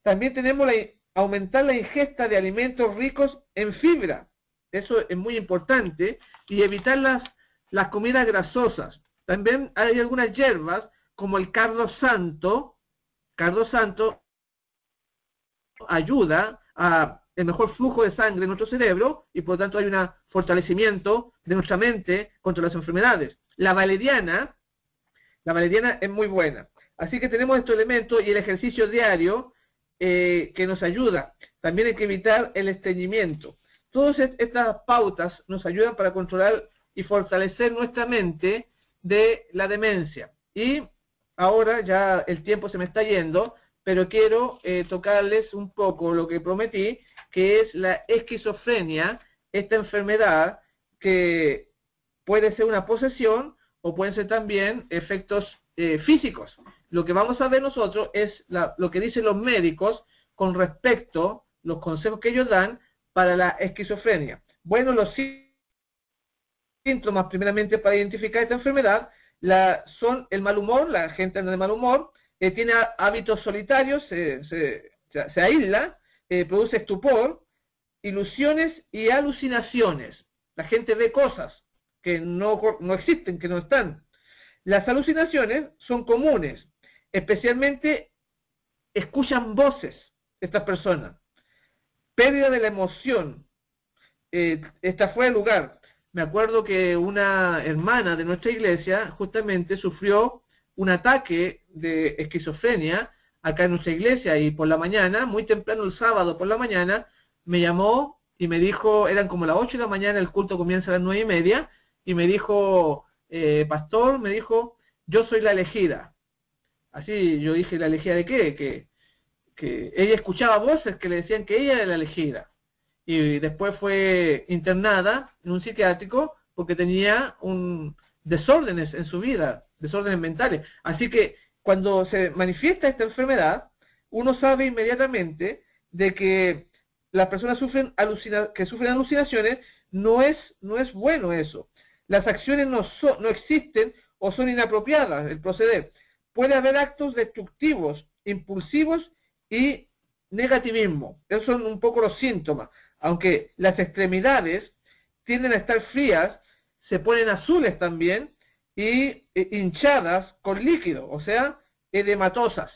También tenemos aumentar la ingesta de alimentos ricos en fibra. Eso es muy importante. Y evitar las comidas grasosas. También hay algunas hierbas, como el cardo santo. Cardo santo ayuda a el mejor flujo de sangre en nuestro cerebro y por lo tanto hay un fortalecimiento de nuestra mente contra las enfermedades. La valeriana es muy buena. Así que tenemos estos elementos y el ejercicio diario que nos ayuda. También hay que evitar el estreñimiento. Todas estas pautas nos ayudan para controlar y fortalecer nuestra mente de la demencia. Y ahora ya el tiempo se me está yendo, pero quiero tocarles un poco lo que prometí, que es la esquizofrenia, esta enfermedad que puede ser una posesión o pueden ser también efectos físicos. Lo que vamos a ver nosotros es lo que dicen los médicos con respecto a los consejos que ellos dan para la esquizofrenia. Bueno, los síntomas primeramente para identificar esta enfermedad son el mal humor, la gente anda de mal humor, tiene hábitos solitarios, se aísla, produce estupor, ilusiones y alucinaciones. La gente ve cosas que no existen, que no están. Las alucinaciones son comunes, especialmente escuchan voces estas personas. Pérdida de la emoción, está fuera de lugar. Me acuerdo que una hermana de nuestra iglesia justamente sufrió un ataque de esquizofrenia acá en nuestra iglesia, y por la mañana, muy temprano el sábado por la mañana, me llamó y me dijo, eran como las 8 de la mañana, el culto comienza a las 9:30, y me dijo, pastor, me dijo, yo soy la elegida. Así yo dije, ¿la elegida de qué? Que ella escuchaba voces que le decían que ella era la elegida. Y después fue internada en un psiquiátrico porque tenía desórdenes en su vida, desórdenes mentales. Así que cuando se manifiesta esta enfermedad, uno sabe inmediatamente de que las personas que sufren alucinaciones, no es bueno eso. Las acciones no existen o son inapropiadas, el proceder. Puede haber actos destructivos, impulsivos y negativismo. Esos son un poco los síntomas. Aunque las extremidades tienden a estar frías, se ponen azules también y hinchadas con líquido, o sea, edematosas.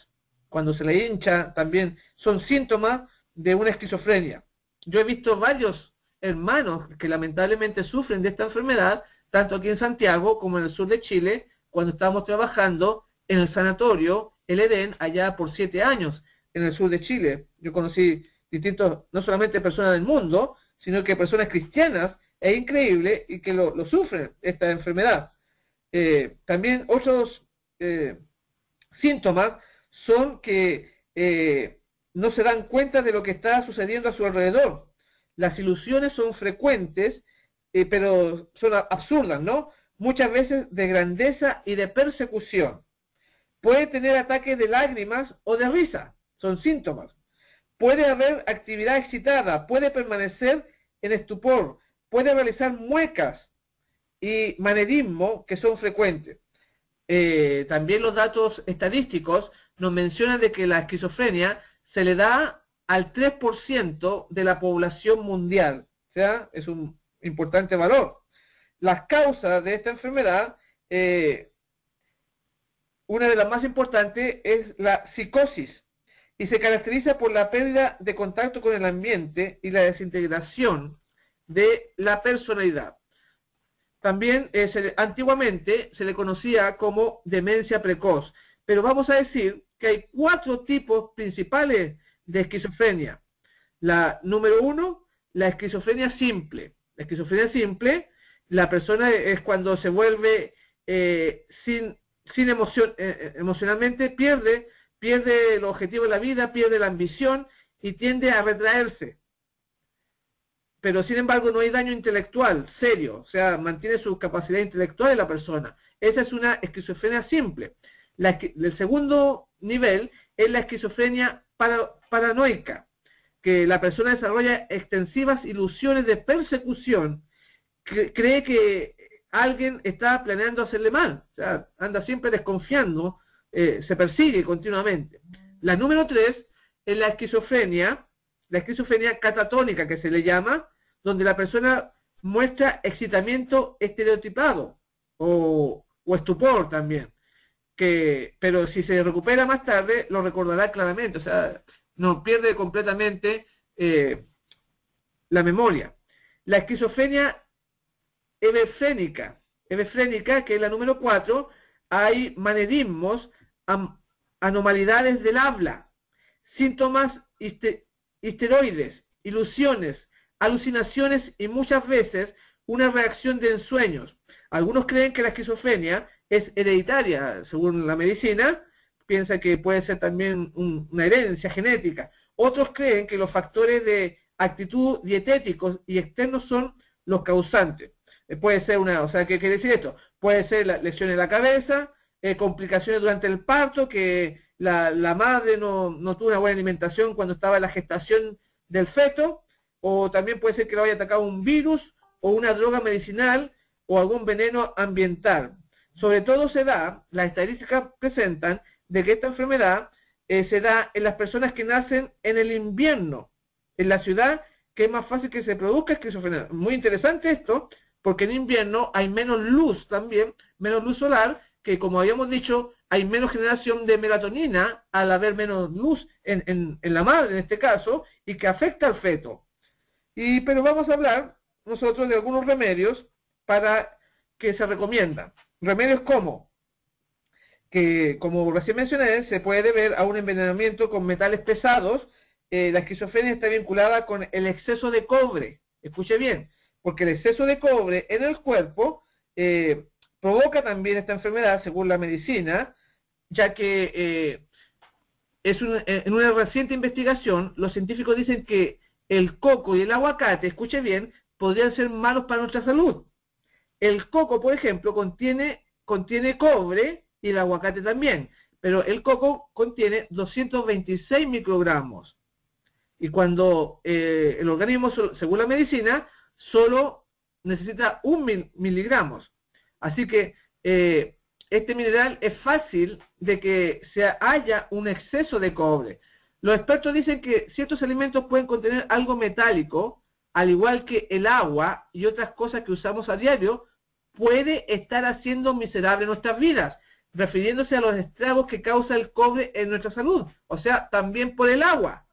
Cuando se le hincha también son síntomas de una esquizofrenia. Yo he visto varios hermanos que lamentablemente sufren de esta enfermedad, tanto aquí en Santiago como en el sur de Chile, cuando estábamos trabajando en el sanatorio El Edén, allá por 7 años, en el sur de Chile. Yo conocí distintos, no solamente personas del mundo, sino que personas cristianas, es increíble, y que lo sufren, esta enfermedad. También otros síntomas son que no se dan cuenta de lo que está sucediendo a su alrededor. Las ilusiones son frecuentes, pero son absurdas, ¿no? Muchas veces de grandeza y de persecución. Puede tener ataques de lágrimas o de risa, son síntomas. Puede haber actividad excitada, puede permanecer en estupor, puede realizar muecas y manerismo que son frecuentes. También los datos estadísticos nos mencionan de que la esquizofrenia se le da al 3% de la población mundial. O sea, es un importante valor. Las causas de esta enfermedad, una de las más importantes es la psicosis, y se caracteriza por la pérdida de contacto con el ambiente y la desintegración de la personalidad. También antiguamente se le conocía como demencia precoz, pero vamos a decir que hay 4 tipos principales de esquizofrenia. La número 1, la esquizofrenia simple. La esquizofrenia simple, la persona es cuando se vuelve sin emoción, emocionalmente pierde el objetivo de la vida, pierde la ambición y tiende a retraerse. Pero sin embargo no hay daño intelectual serio, o sea, mantiene su capacidad intelectual de la persona. Esa es una esquizofrenia simple. El segundo nivel es la esquizofrenia paranoica, que la persona desarrolla extensivas ilusiones de persecución, cree que alguien está planeando hacerle mal, o sea, anda siempre desconfiando, se persigue continuamente. La número 3 es la esquizofrenia catatónica, que se le llama, donde la persona muestra excitamiento estereotipado o estupor también, pero si se recupera más tarde lo recordará claramente, o sea, no pierde completamente la memoria. La esquizofrenia hebefrénica, que es la número 4, hay manerismos, anormalidades del habla, síntomas histeroides, ilusiones, alucinaciones y muchas veces una reacción de ensueños. Algunos creen que la esquizofrenia es hereditaria, según la medicina, piensa que puede ser también una herencia genética. Otros creen que los factores de actitud dietéticos y externos son los causantes. Puede ser o sea, ¿qué quiere decir esto? Puede ser la lesión en la cabeza, complicaciones durante el parto, que la madre no tuvo una buena alimentación cuando estaba en la gestación del feto, o también puede ser que lo haya atacado un virus o una droga medicinal o algún veneno ambiental. Sobre todo las estadísticas presentan de que esta enfermedad se da en las personas que nacen en el invierno, en la ciudad, que es más fácil que se produzca esquizofrenia. Muy interesante esto, porque en invierno hay menos luz también, menos luz solar, que como habíamos dicho, hay menos generación de melatonina al haber menos luz en la madre en este caso, y que afecta al feto. Pero vamos a hablar nosotros de algunos remedios para que se recomiendan. Remedios como, que como recién mencioné, se puede deber a un envenenamiento con metales pesados. La esquizofrenia está vinculada con el exceso de cobre. Escuche bien, porque el exceso de cobre en el cuerpo provoca también esta enfermedad, según la medicina, ya que en una reciente investigación, los científicos dicen que el coco y el aguacate, escuche bien, podrían ser malos para nuestra salud. El coco, por ejemplo, contiene cobre y el aguacate también, pero el coco contiene 226 microgramos. Y cuando el organismo, según la medicina, solo necesita 1 miligramos. Así que este mineral es fácil de que haya un exceso de cobre. Los expertos dicen que ciertos alimentos pueden contener algo metálico, al igual que el agua y otras cosas que usamos a diario, puede estar haciendo miserable nuestras vidas, refiriéndose a los estragos que causa el cobre en nuestra salud, o sea, también por el agua.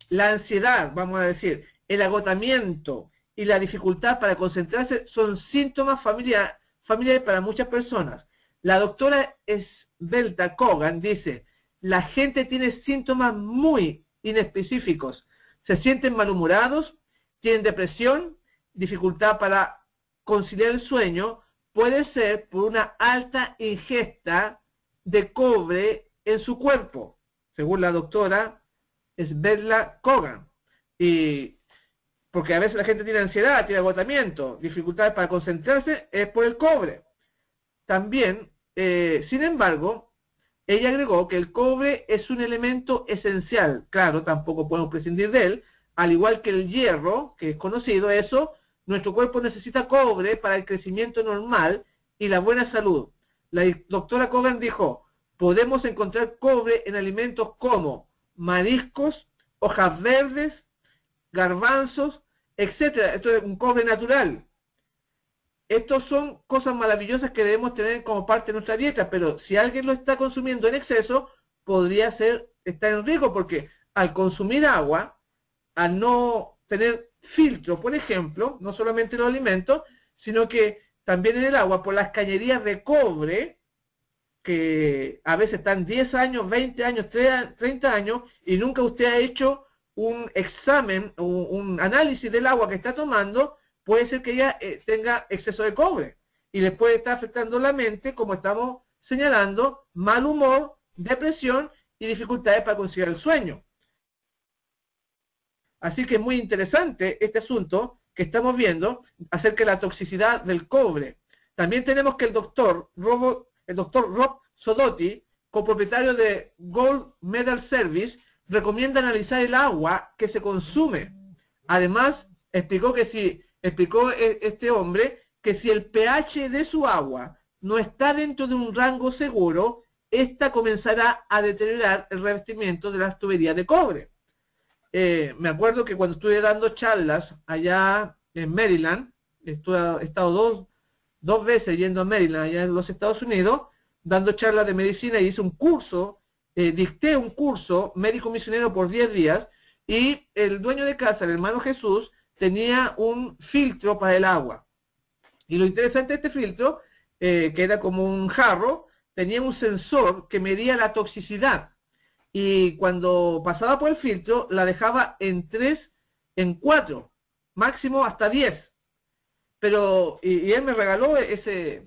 La ansiedad, vamos a decir, el agotamiento y la dificultad para concentrarse son síntomas familiares para muchas personas. La doctora Esbelta Kogan dice, la gente tiene síntomas muy inespecíficos, se sienten malhumorados, tienen depresión, dificultad para conciliar el sueño, puede ser por una alta ingesta de cobre en su cuerpo, según la doctora Esbelta Kogan. Y porque a veces la gente tiene ansiedad, tiene agotamiento, dificultades para concentrarse, es por el cobre. También, sin embargo, ella agregó que el cobre es un elemento esencial. Claro, tampoco podemos prescindir de él, al igual que el hierro, que es conocido eso, nuestro cuerpo necesita cobre para el crecimiento normal y la buena salud. La doctora Kogan dijo, podemos encontrar cobre en alimentos como mariscos, hojas verdes, garbanzos, etcétera. Esto es un cobre natural. Estos son cosas maravillosas que debemos tener como parte de nuestra dieta, pero si alguien lo está consumiendo en exceso, podría estar en riesgo, porque al consumir agua, al no tener filtro, por ejemplo, no solamente en los alimentos, sino que también en el agua, por las cañerías de cobre, que a veces están 10 años, 20 años, 30 años, y nunca usted ha hecho un examen, un análisis del agua que está tomando, puede ser que ella tenga exceso de cobre y le puede estar afectando la mente, como estamos señalando, mal humor, depresión y dificultades para conciliar el sueño. Así que es muy interesante este asunto que estamos viendo acerca de la toxicidad del cobre. También tenemos que el doctor Rob Sodotti, copropietario de Gold Medal Service, recomienda analizar el agua que se consume. Además, explicó este hombre que si el pH de su agua no está dentro de un rango seguro, esta comenzará a deteriorar el revestimiento de las tuberías de cobre. Me acuerdo que cuando estuve dando charlas allá en Maryland, he estado dos veces yendo a Maryland, allá en los Estados Unidos, dando charlas de medicina, y hice un curso, dicté un curso médico misionero por 10 días, y el dueño de casa, el hermano Jesús, tenía un filtro para el agua. Y lo interesante de este filtro, que era como un jarro, tenía un sensor que medía la toxicidad. Y cuando pasaba por el filtro, la dejaba en 3, en 4, máximo hasta 10. Pero, y él me regaló ese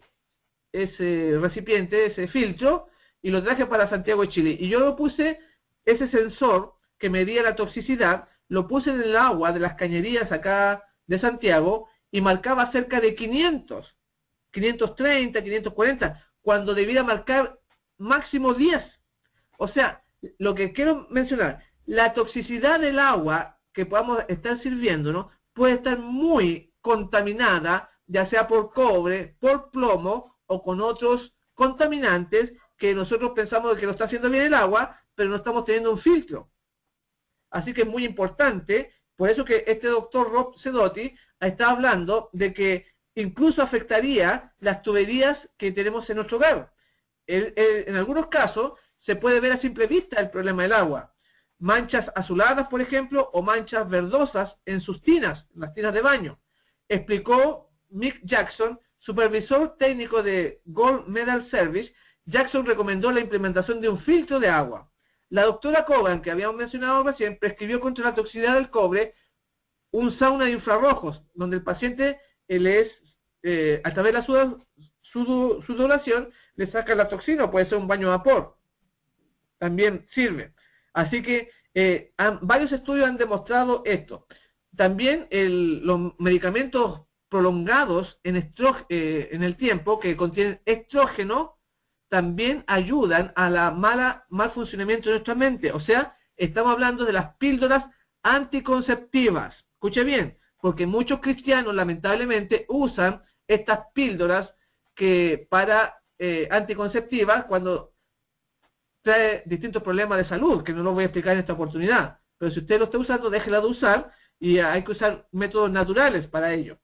recipiente, ese filtro, y lo traje para Santiago de Chile. Y yo lo puse, ese sensor que medía la toxicidad, lo puse en el agua de las cañerías acá de Santiago y marcaba cerca de 500, 530, 540, cuando debía marcar máximo 10. O sea, lo que quiero mencionar, la toxicidad del agua que podamos estar sirviéndonos puede estar muy contaminada, ya sea por cobre, por plomo o con otros contaminantes que nosotros pensamos que lo está haciendo bien el agua, pero no estamos teniendo un filtro. Así que es muy importante, por eso que este doctor Rob Sedotti está hablando de que incluso afectaría las tuberías que tenemos en nuestro hogar. En algunos casos se puede ver a simple vista el problema del agua. Manchas azuladas, por ejemplo, o manchas verdosas en sus tinas, en las tinas de baño. Explicó Mick Jackson, supervisor técnico de Gold Medal Service. Jackson recomendó la implementación de un filtro de agua. La doctora Cogan, que habíamos mencionado recién, prescribió contra la toxicidad del cobre un sauna de infrarrojos, donde el paciente a través de la sudoración le saca la toxina, o puede ser un baño de vapor. También sirve. Así que varios estudios han demostrado esto. También los medicamentos prolongados en el tiempo, que contienen estrógeno, también ayudan a la mal funcionamiento de nuestra mente. O sea, estamos hablando de las píldoras anticonceptivas. Escuche bien, porque muchos cristianos lamentablemente usan estas píldoras para anticonceptivas cuando trae distintos problemas de salud, que no lo voy a explicar en esta oportunidad. Pero si usted lo está usando, déjela de usar, y hay que usar métodos naturales para ello.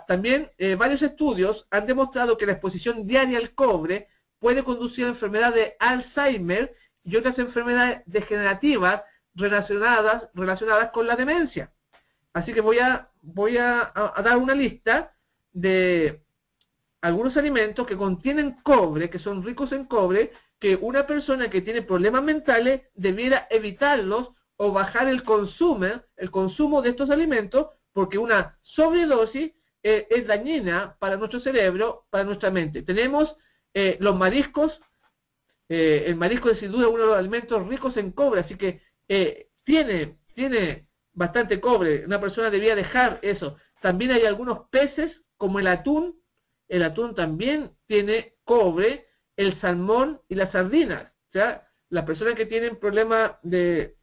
También varios estudios han demostrado que la exposición diaria al cobre puede conducir a enfermedades de Alzheimer y otras enfermedades degenerativas relacionadas con la demencia. Así que voy a dar una lista de algunos alimentos que contienen cobre, que son ricos en cobre, que una persona que tiene problemas mentales debiera evitarlos o bajar el consumo de estos alimentos, porque una sobredosis es dañina para nuestro cerebro, para nuestra mente. Tenemos los mariscos. El marisco es sin duda uno de los alimentos ricos en cobre, así que tiene bastante cobre. Una persona debía dejar eso. También hay algunos peces, como el atún. El atún también tiene cobre, el salmón y las sardinas. O sea, las personas que tienen problemas de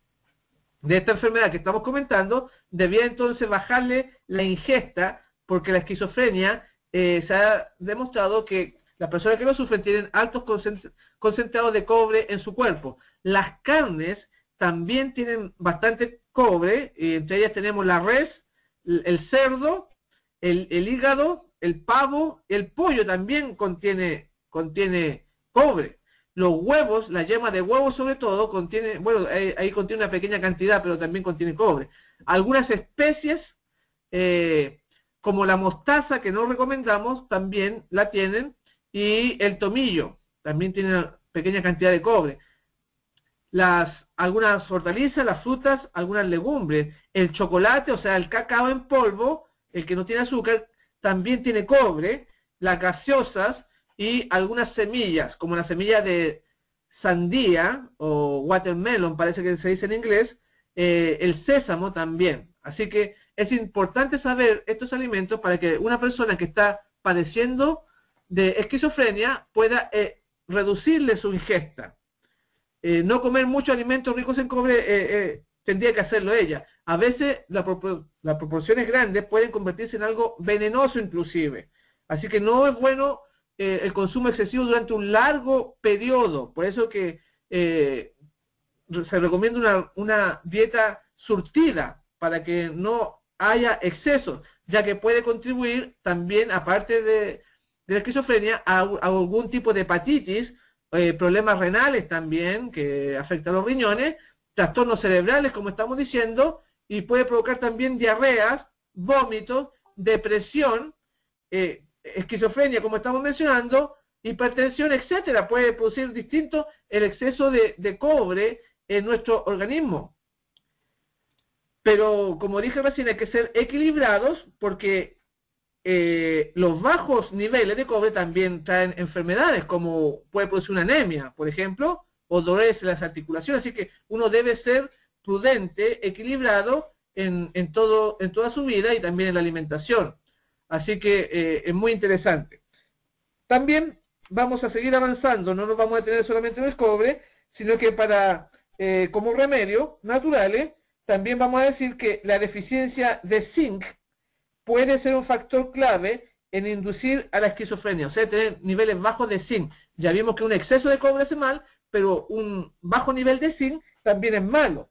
esta enfermedad que estamos comentando, debía entonces bajarle la ingesta, porque la esquizofrenia se ha demostrado que las personas que lo sufren tienen altos concentrados de cobre en su cuerpo. Las carnes también tienen bastante cobre, y entre ellas tenemos la res, el cerdo, el hígado, el pavo, el pollo también contiene cobre. Los huevos, la yema de huevo sobre todo, ahí contiene una pequeña cantidad, pero también contiene cobre. Algunas especies, como la mostaza, que no recomendamos, también la tienen, y el tomillo, también tiene una pequeña cantidad de cobre. Algunas hortalizas, las frutas, algunas legumbres, el chocolate, o sea, el cacao en polvo, el que no tiene azúcar, también tiene cobre, las gaseosas y algunas semillas, como la semilla de sandía o watermelon, parece que se dice en inglés, el sésamo también. Así que es importante saber estos alimentos para que una persona que está padeciendo de esquizofrenia pueda reducirle su ingesta. No comer muchos alimentos ricos en cobre tendría que hacerlo ella. A veces las proporciones grandes pueden convertirse en algo venenoso inclusive. Así que no es bueno el consumo excesivo durante un largo periodo. Por eso que se recomienda una dieta surtida para que no haya excesos, ya que puede contribuir también, aparte de la esquizofrenia, a algún tipo de hepatitis, problemas renales también, que afectan los riñones, trastornos cerebrales, como estamos diciendo, y puede provocar también diarreas, vómitos, depresión, esquizofrenia, como estamos mencionando, hipertensión, etcétera. Puede producir distinto el exceso de cobre en nuestro organismo. Pero, como dije recién, hay que ser equilibrados, porque los bajos niveles de cobre también traen enfermedades, como puede producir una anemia, por ejemplo, o dolores en las articulaciones. Así que uno debe ser prudente, equilibrado en toda su vida, y también en la alimentación. Así que es muy interesante. También vamos a seguir avanzando, no nos vamos a detener solamente en el cobre, sino que como remedios naturales, también vamos a decir que la deficiencia de zinc puede ser un factor clave en inducir a la esquizofrenia, o sea, tener niveles bajos de zinc. Ya vimos que un exceso de cobre hace mal, pero un bajo nivel de zinc también es malo.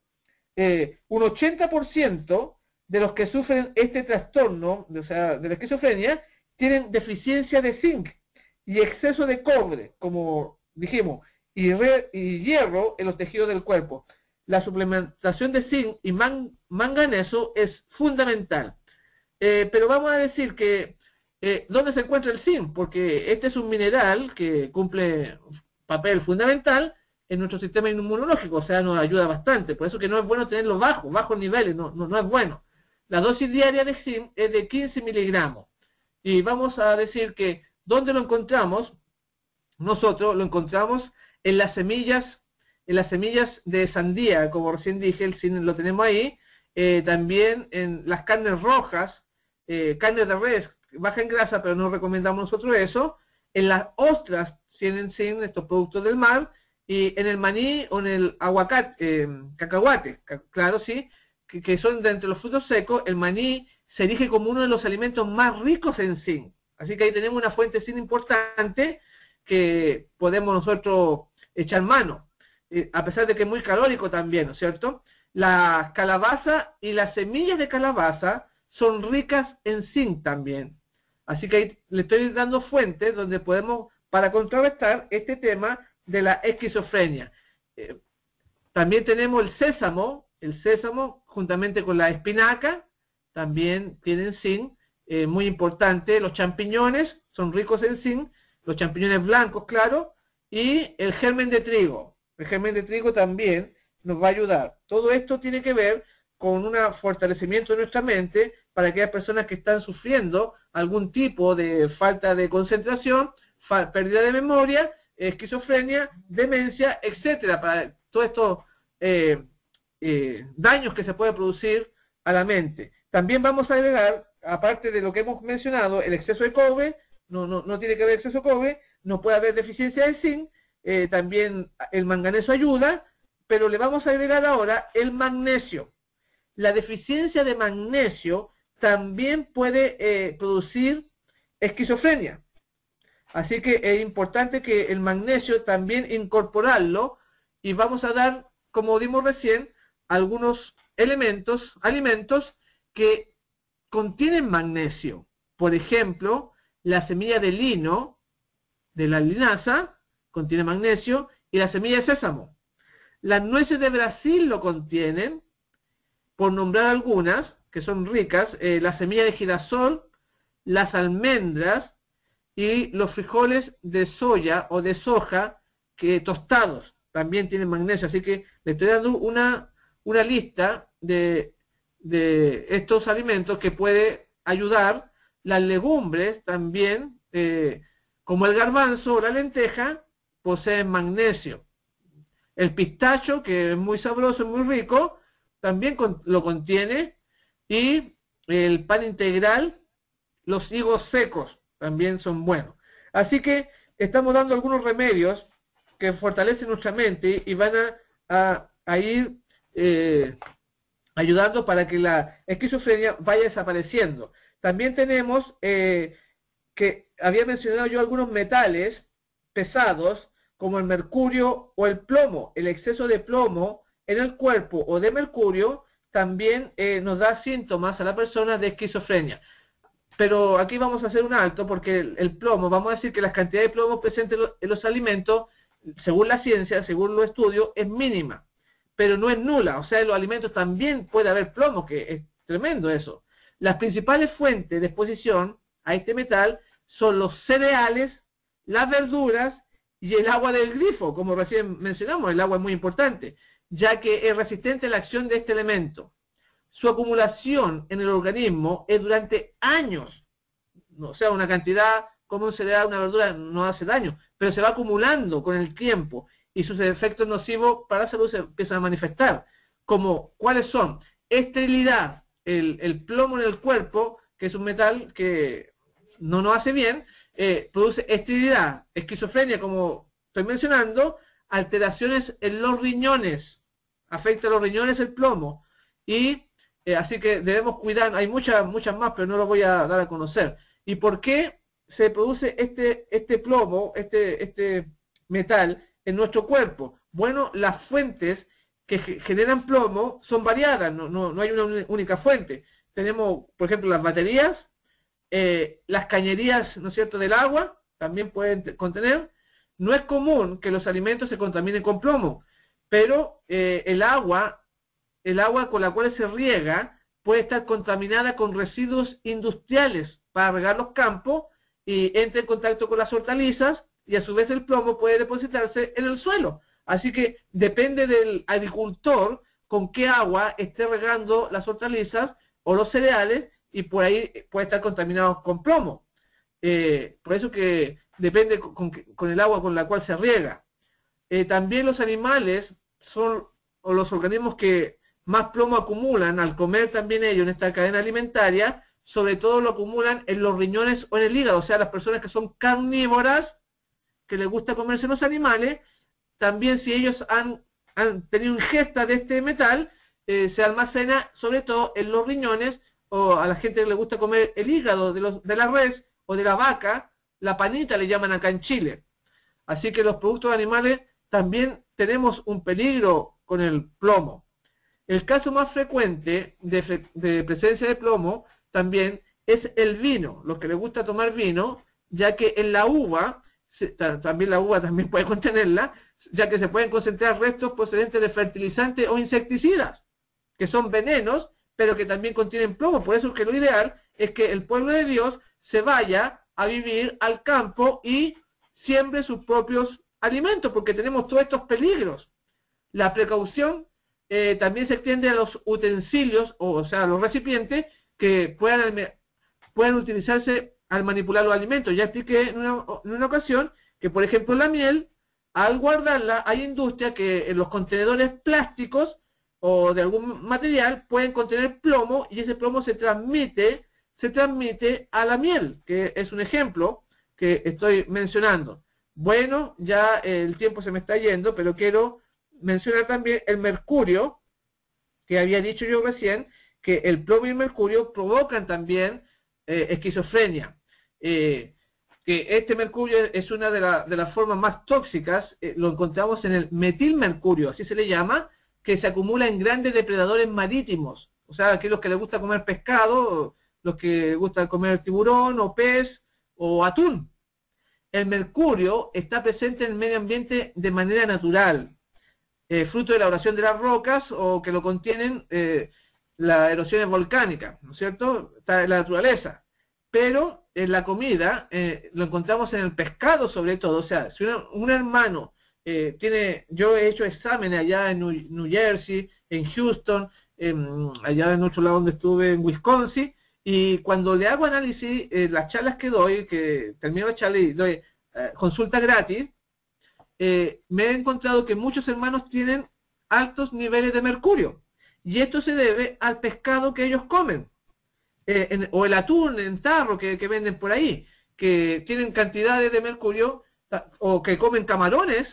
Un 80% de los que sufren este trastorno, o sea, de la esquizofrenia, tienen deficiencia de zinc y exceso de cobre, como dijimos, y hierro en los tejidos del cuerpo. La suplementación de zinc y manganeso es fundamental. Pero vamos a decir que ¿dónde se encuentra el zinc? Porque este es un mineral que cumple papel fundamental en nuestro sistema inmunológico, o sea, nos ayuda bastante. Por eso que no es bueno tenerlo bajos niveles, no es bueno. La dosis diaria de zinc es de 15 miligramos. Y vamos a decir que, ¿dónde lo encontramos? Nosotros lo encontramos en las semillas de sandía, como recién dije, el zinc lo tenemos ahí. También en las carnes rojas, carne de res, baja en grasa, pero no recomendamos nosotros eso. En las ostras tienen zinc, estos productos del mar, y en el maní o en el aguacate, cacahuate, claro, sí, que son de entre los frutos secos. El maní se erige como uno de los alimentos más ricos en zinc. Así que ahí tenemos una fuente de zinc importante que podemos nosotros echar mano, a pesar de que es muy calórico también, ¿no es cierto? Las calabazas y las semillas de calabaza son ricas en zinc también. Así que ahí le estoy dando fuentes donde podemos, para contrarrestar este tema de la esquizofrenia. También tenemos el sésamo juntamente con la espinaca, también tienen zinc, muy importante. Los champiñones son ricos en zinc, los champiñones blancos, claro, y el germen de trigo. El germen de trigo también nos va a ayudar. Todo esto tiene que ver con un fortalecimiento de nuestra mente para aquellas personas que están sufriendo algún tipo de falta de concentración, pérdida de memoria, esquizofrenia, demencia, etcétera, para todos estos daños que se puede producir a la mente. También vamos a agregar, aparte de lo que hemos mencionado, el exceso de cobre. No tiene que haber exceso de cobre, no puede haber deficiencia de zinc, también el manganeso ayuda, pero le vamos a agregar ahora el magnesio. La deficiencia de magnesio también puede producir esquizofrenia. Así que es importante que el magnesio también incorporarlo, y vamos a dar, como dimos recién, algunos alimentos que contienen magnesio. Por ejemplo, la semilla de lino, de la linaza, contiene magnesio, y la semilla de sésamo. Las nueces de Brasil lo contienen, por nombrar algunas, que son ricas, la semilla de girasol, las almendras, y los frijoles de soya o de soja que tostados también tienen magnesio. Así que le estoy dando una lista de estos alimentos que puede ayudar. Las legumbres también, como el garbanzo o la lenteja, poseen magnesio. El pistacho, que es muy sabroso, muy rico, también lo contiene. Y el pan integral, los higos secos, también son buenos. Así que estamos dando algunos remedios que fortalecen nuestra mente y van a ir ayudando para que la esquizofrenia vaya desapareciendo. También tenemos que había mencionado yo algunos metales pesados como el mercurio o el plomo. El exceso de plomo en el cuerpo o de mercurio también nos da síntomas a la persona de esquizofrenia. Pero aquí vamos a hacer un alto porque el plomo, vamos a decir que la cantidad de plomo presente en los alimentos, según la ciencia, según los estudios, es mínima, pero no es nula. O sea, en los alimentos también puede haber plomo, que es tremendo eso. Las principales fuentes de exposición a este metal son los cereales, las verduras y el agua del grifo, como recién mencionamos. El agua es muy importante, ya que es resistente a la acción de este elemento. Su acumulación en el organismo es durante años. O sea, una cantidad como un cereal, una verdura, no hace daño, pero se va acumulando con el tiempo y sus efectos nocivos para la salud se empiezan a manifestar. Como, ¿cuáles son? Esterilidad, el plomo en el cuerpo, que es un metal que no nos hace bien, produce esterilidad, esquizofrenia, como estoy mencionando, alteraciones en los riñones, afecta a los riñones el plomo, y así que debemos cuidar. Hay muchas más, pero no lo voy a dar a conocer. ¿Y por qué se produce este plomo, este metal en nuestro cuerpo? Bueno, las fuentes que generan plomo son variadas, no hay una única fuente. Tenemos, por ejemplo, las baterías, las cañerías, ¿no es cierto?, del agua, también pueden contener. No es común que los alimentos se contaminen con plomo, pero el agua con la cual se riega puede estar contaminada con residuos industriales para regar los campos y entra en contacto con las hortalizas y a su vez el plomo puede depositarse en el suelo. Así que depende del agricultor con qué agua esté regando las hortalizas o los cereales y por ahí puede estar contaminado con plomo. Por eso que depende con el agua con la cual se riega. También los animales son los organismos que más plomo acumulan al comer también ellos en esta cadena alimentaria, sobre todo lo acumulan en los riñones o en el hígado, o sea, las personas que son carnívoras, que les gusta comerse los animales, también si ellos han tenido ingesta de este metal, se almacena sobre todo en los riñones, o a la gente que le gusta comer el hígado de la res o de la vaca, la panita le llaman acá en Chile. Así que los productos animales también tenemos un peligro con el plomo. El caso más frecuente de presencia de plomo también es el vino, los que les gusta tomar vino, ya que en la uva, también la uva también puede contenerla, ya que se pueden concentrar restos procedentes de fertilizantes o insecticidas, que son venenos, pero que también contienen plomo. Por eso es que lo ideal es que el pueblo de Dios se vaya a vivir al campo y siembre sus propios alimentos, porque tenemos todos estos peligros. La precaución también se extiende a los utensilios, o sea, a los recipientes que puedan utilizarse al manipular los alimentos. Ya expliqué en una ocasión que, por ejemplo, la miel, al guardarla, hay industria que en los contenedores plásticos o de algún material pueden contener plomo y ese plomo se transmite a la miel, que es un ejemplo que estoy mencionando. Bueno, ya el tiempo se me está yendo, pero quiero mencionar también el mercurio, que había dicho yo recién, que el plomo y el mercurio provocan también esquizofrenia. Que este mercurio es una de las formas más tóxicas, lo encontramos en el metilmercurio, así se le llama, que se acumula en grandes depredadores marítimos, o sea, aquellos que les gusta comer pescado, los que gustan comer tiburón o pez o atún. El mercurio está presente en el medio ambiente de manera natural, fruto de la erosión de las rocas o que lo contienen las erosiones volcánicas, ¿no es cierto? Está en la naturaleza. Pero en la comida lo encontramos en el pescado sobre todo. O sea, si un hermano yo he hecho exámenes allá en New Jersey, en Houston, allá en otro lado donde estuve, en Wisconsin, y cuando le hago análisis, las charlas que doy, que termino la charla y doy consulta gratis, me he encontrado que muchos hermanos tienen altos niveles de mercurio. Y esto se debe al pescado que ellos comen. O el atún en tarro que venden por ahí, que tienen cantidades de mercurio, o que comen camarones,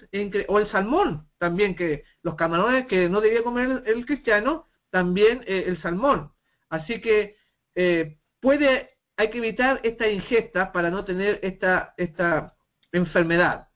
o el salmón, también, que los camarones que no debía comer el cristiano, también el salmón. Así que hay que evitar esta ingesta para no tener esta enfermedad.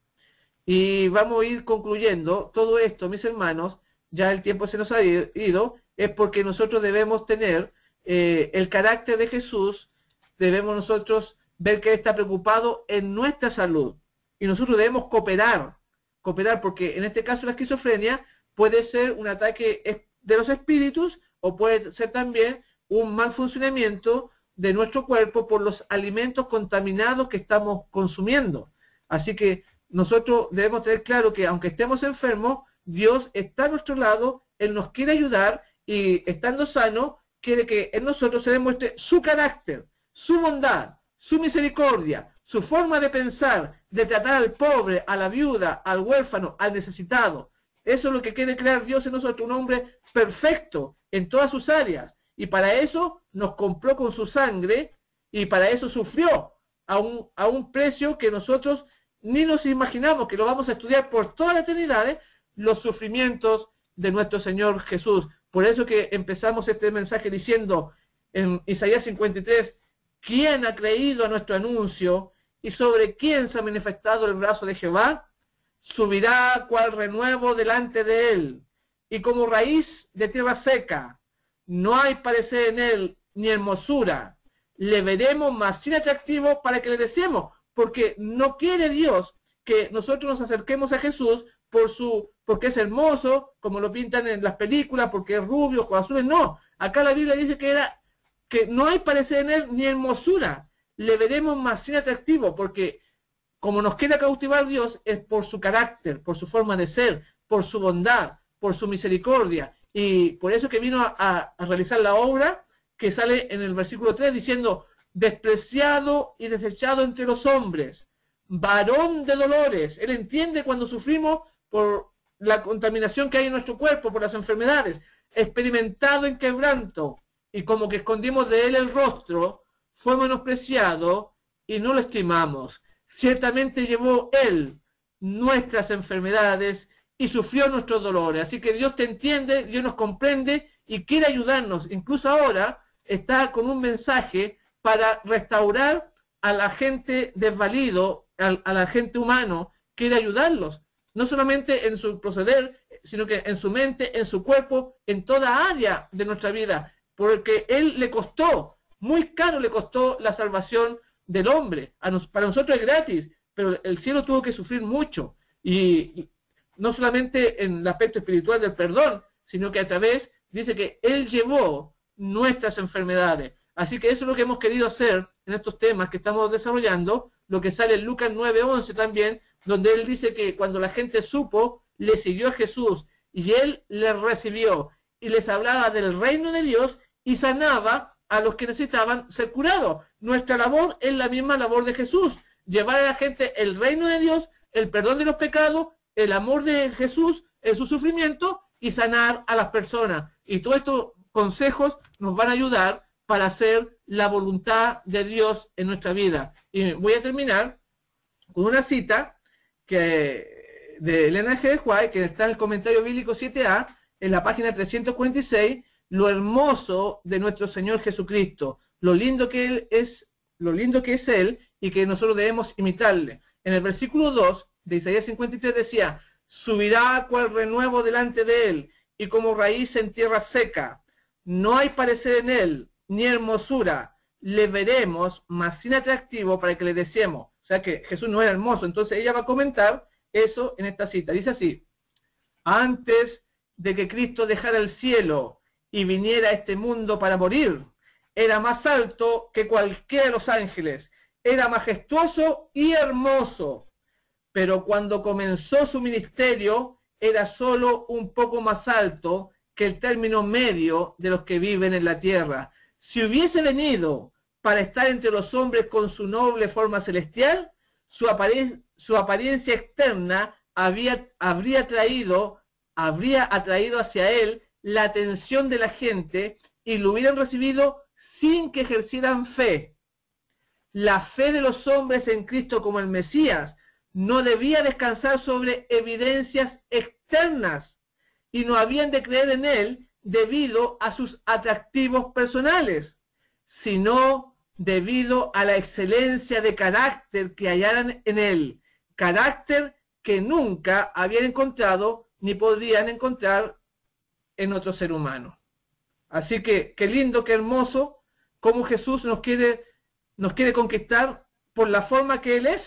Y vamos a ir concluyendo todo esto, mis hermanos, ya el tiempo se nos ha ido, es porque nosotros debemos tener el carácter de Jesús, debemos nosotros ver que Él está preocupado en nuestra salud. Y nosotros debemos cooperar, porque en este caso la esquizofrenia puede ser un ataque de los espíritus o puede ser también un mal funcionamiento de nuestro cuerpo por los alimentos contaminados que estamos consumiendo. Así que nosotros debemos tener claro que aunque estemos enfermos, Dios está a nuestro lado, Él nos quiere ayudar y estando sano, quiere que en nosotros se demuestre su carácter, su bondad, su misericordia, su forma de pensar, de tratar al pobre, a la viuda, al huérfano, al necesitado. Eso es lo que quiere crear Dios en nosotros, un hombre perfecto en todas sus áreas. Y para eso nos compró con su sangre y para eso sufrió a un precio que nosotros ni nos imaginamos, que lo vamos a estudiar por toda la eternidad, los sufrimientos de nuestro Señor Jesús. Por eso que empezamos este mensaje diciendo en Isaías 53, ¿quién ha creído a nuestro anuncio? ¿Y sobre quién se ha manifestado el brazo de Jehová? Subirá cual renuevo delante de él, y como raíz de tierra seca. No hay parecer en él ni hermosura. Le veremos más sin atractivo para que le deseemos, porque no quiere Dios que nosotros nos acerquemos a Jesús porque es hermoso, como lo pintan en las películas, porque es rubio, con azules. No, acá la Biblia dice que no hay parecer en él ni hermosura. Le veremos más sin atractivo, porque como nos quiere cautivar Dios, es por su carácter, por su forma de ser, por su bondad, por su misericordia. Y por eso que vino a realizar la obra que sale en el versículo 3 diciendo, despreciado y desechado entre los hombres, varón de dolores. Él entiende cuando sufrimos por la contaminación que hay en nuestro cuerpo, por las enfermedades, experimentado en quebranto, y como que escondimos de él el rostro, fue menospreciado y no lo estimamos. Ciertamente llevó él nuestras enfermedades y sufrió nuestros dolores. Así que Dios te entiende, Dios nos comprende y quiere ayudarnos. Incluso ahora está con un mensaje para restaurar a la gente desvalido, a la gente humano, quiere ayudarlos. No solamente en su proceder, sino que en su mente, en su cuerpo, en toda área de nuestra vida. Porque él le costó, muy caro le costó la salvación del hombre. Para nosotros es gratis, pero el cielo tuvo que sufrir mucho. Y no solamente en el aspecto espiritual del perdón, sino que a través, dice que él llevó nuestras enfermedades. Así que eso es lo que hemos querido hacer en estos temas que estamos desarrollando, lo que sale en Lucas 9:11 también, donde él dice que cuando la gente supo, le siguió a Jesús y él les recibió y les hablaba del reino de Dios y sanaba a los que necesitaban ser curados. Nuestra labor es la misma labor de Jesús, llevar a la gente el reino de Dios, el perdón de los pecados, el amor de Jesús en su sufrimiento y sanar a las personas. Y todos estos consejos nos van a ayudar para hacer la voluntad de Dios en nuestra vida. Y voy a terminar con una cita de Elena G. de White, que está en el comentario bíblico 7a, en la página 346, lo hermoso de nuestro Señor Jesucristo, lo lindo que es Él y que nosotros debemos imitarle. En el versículo 2 de Isaías 53 decía, subirá cual renuevo delante de Él y como raíz en tierra seca. No hay parecer en Él, ni hermosura. Le veremos, mas sin atractivo para que le deseemos. O sea que Jesús no era hermoso. Entonces ella va a comentar eso en esta cita. Dice así, antes de que Cristo dejara el cielo y viniera a este mundo para morir, era más alto que cualquiera de los ángeles, era majestuoso y hermoso, pero cuando comenzó su ministerio, era solo un poco más alto que el término medio de los que viven en la tierra. Si hubiese venido para estar entre los hombres con su noble forma celestial, su apariencia externa habría atraído hacia él la atención de la gente y lo hubieran recibido sin que ejercieran fe. La fe de los hombres en Cristo como el Mesías no debía descansar sobre evidencias externas y no habían de creer en él debido a sus atractivos personales, sino debido a la excelencia de carácter que hallaran en él, carácter que nunca habían encontrado ni podrían encontrar en otro ser humano. Así que qué lindo, qué hermoso, cómo Jesús nos quiere conquistar por la forma que Él es,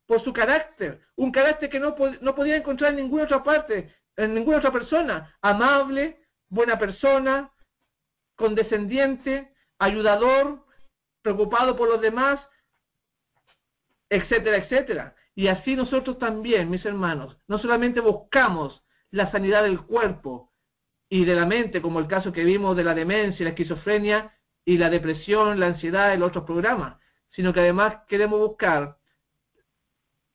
por su carácter, un carácter que no podía encontrar en ninguna otra parte, en ninguna otra persona, amable, buena persona, condescendiente, ayudador, preocupado por los demás, etcétera, etcétera. Y así nosotros también, mis hermanos, no solamente buscamos la sanidad del cuerpo y de la mente, como el caso que vimos de la demencia, la esquizofrenia y la depresión, la ansiedad en los otros programas, sino que además queremos buscar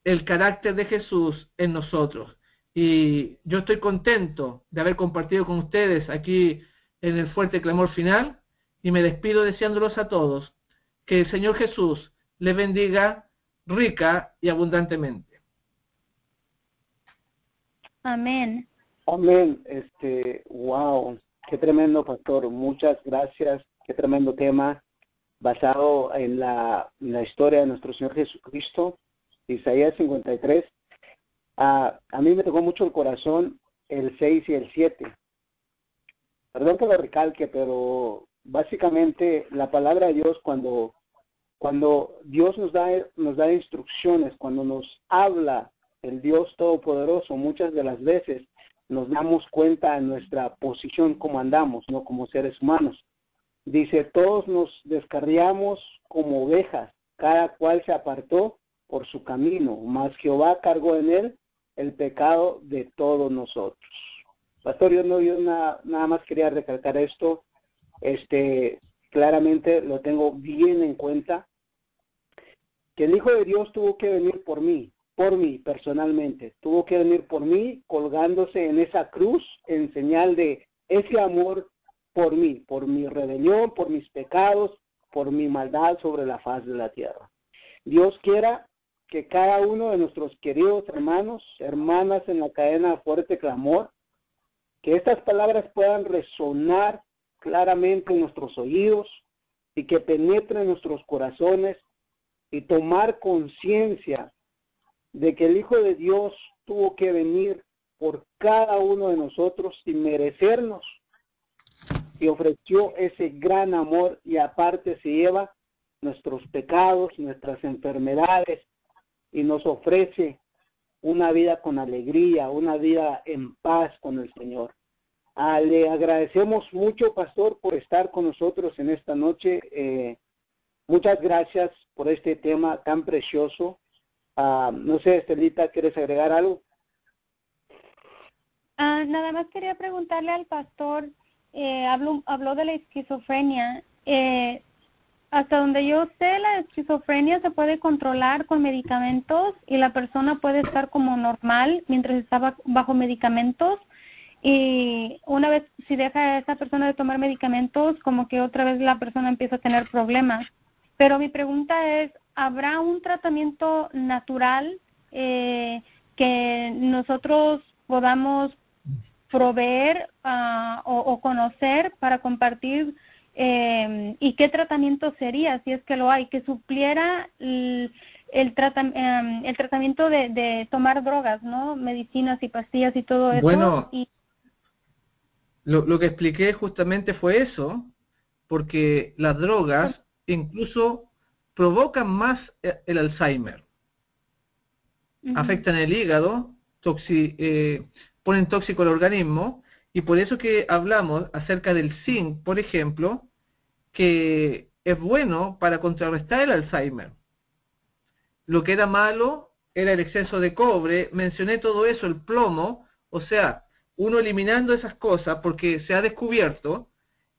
el carácter de Jesús en nosotros. Y yo estoy contento de haber compartido con ustedes aquí en el fuerte clamor final y me despido deseándolos a todos que el Señor Jesús les bendiga rica y abundantemente. Amén. Amén. Wow, qué tremendo, pastor. Muchas gracias. Qué tremendo tema. basado en la historia de nuestro Señor Jesucristo, Isaías 53. A mí me tocó mucho el corazón el 6 y el 7. Perdón que lo recalque, pero básicamente la palabra de Dios, cuando Dios nos da instrucciones, cuando nos habla el Dios Todopoderoso, muchas de las veces nos damos cuenta de nuestra posición como andamos, no como seres humanos. Dice, todos nos descarriamos como ovejas, cada cual se apartó por su camino, mas Jehová cargó en él el pecado de todos nosotros. Pastor, yo nada más quería recalcar esto, claramente lo tengo bien en cuenta, que el Hijo de Dios tuvo que venir por mí personalmente, tuvo que venir por mí colgándose en esa cruz en señal de ese amor por mí, por mi rebelión, por mis pecados, por mi maldad sobre la faz de la tierra. Dios quiera que cada uno de nuestros queridos hermanos, hermanas en la cadena de fuerte clamor, que estas palabras puedan resonar claramente en nuestros oídos y que penetren en nuestros corazones y tomar conciencia de que el Hijo de Dios tuvo que venir por cada uno de nosotros sin merecernos y ofreció ese gran amor y aparte se lleva nuestros pecados, nuestras enfermedades y nos ofrece una vida con alegría, una vida en paz con el Señor. Le agradecemos mucho, Pastor, por estar con nosotros en esta noche. Muchas gracias por este tema tan precioso. No sé, Estelita, ¿quieres agregar algo? Nada más quería preguntarle al pastor, habló de la esquizofrenia. Hasta donde yo sé, la esquizofrenia se puede controlar con medicamentos y la persona puede estar como normal mientras está bajo medicamentos. Y una vez, si deja a esa persona de tomar medicamentos, como que otra vez la persona empieza a tener problemas. Pero mi pregunta es, ¿habrá un tratamiento natural que nosotros podamos proveer o conocer para compartir? ¿Y qué tratamiento sería, si es que lo hay, que supliera el tratamiento de tomar drogas, ¿no? Medicinas y pastillas y todo eso? Bueno, lo que expliqué justamente fue eso, porque las drogas incluso provocan más el Alzheimer. Afectan el hígado, ponen tóxico al organismo, y por eso que hablamos acerca del zinc, por ejemplo, que es bueno para contrarrestar el Alzheimer. Lo que era malo era el exceso de cobre, mencioné todo eso, el plomo, o sea, uno eliminando esas cosas, porque se ha descubierto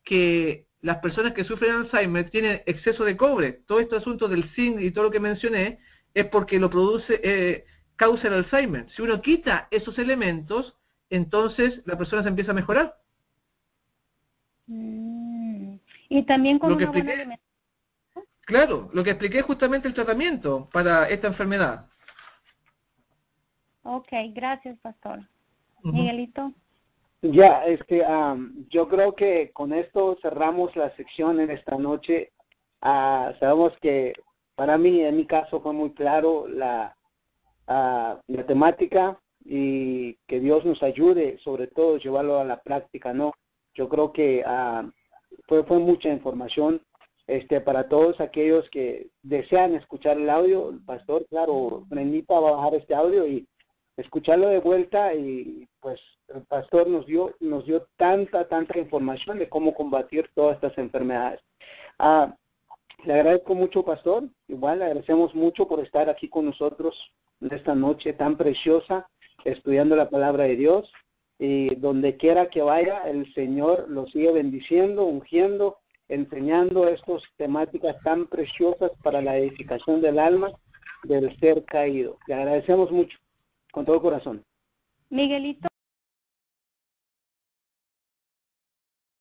que las personas que sufren Alzheimer tienen exceso de cobre. Todo este asunto del zinc y todo lo que mencioné es porque lo produce, causa el Alzheimer. Si uno quita esos elementos, entonces la persona se empieza a mejorar. Y también con una buena alimentación. Claro, lo que expliqué es justamente el tratamiento para esta enfermedad. Ok, gracias, Pastor. Miguelito. Ya, yo creo que con esto cerramos la sección en esta noche. Sabemos que para mí, en mi caso, fue muy claro la temática y que Dios nos ayude, sobre todo, llevarlo a la práctica, ¿no? Yo creo que fue mucha información para todos aquellos que desean escuchar el audio. El pastor, claro, Brendita va a bajar este audio y escucharlo de vuelta, y pues el pastor nos dio tanta información de cómo combatir todas estas enfermedades. Le agradezco mucho, pastor. Igual le agradecemos mucho por estar aquí con nosotros en esta noche tan preciosa, estudiando la palabra de Dios, y donde quiera que vaya, el Señor lo sigue bendiciendo, ungiendo, enseñando estas temáticas tan preciosas para la edificación del alma del ser caído. Le agradecemos mucho, con todo corazón. Miguelito.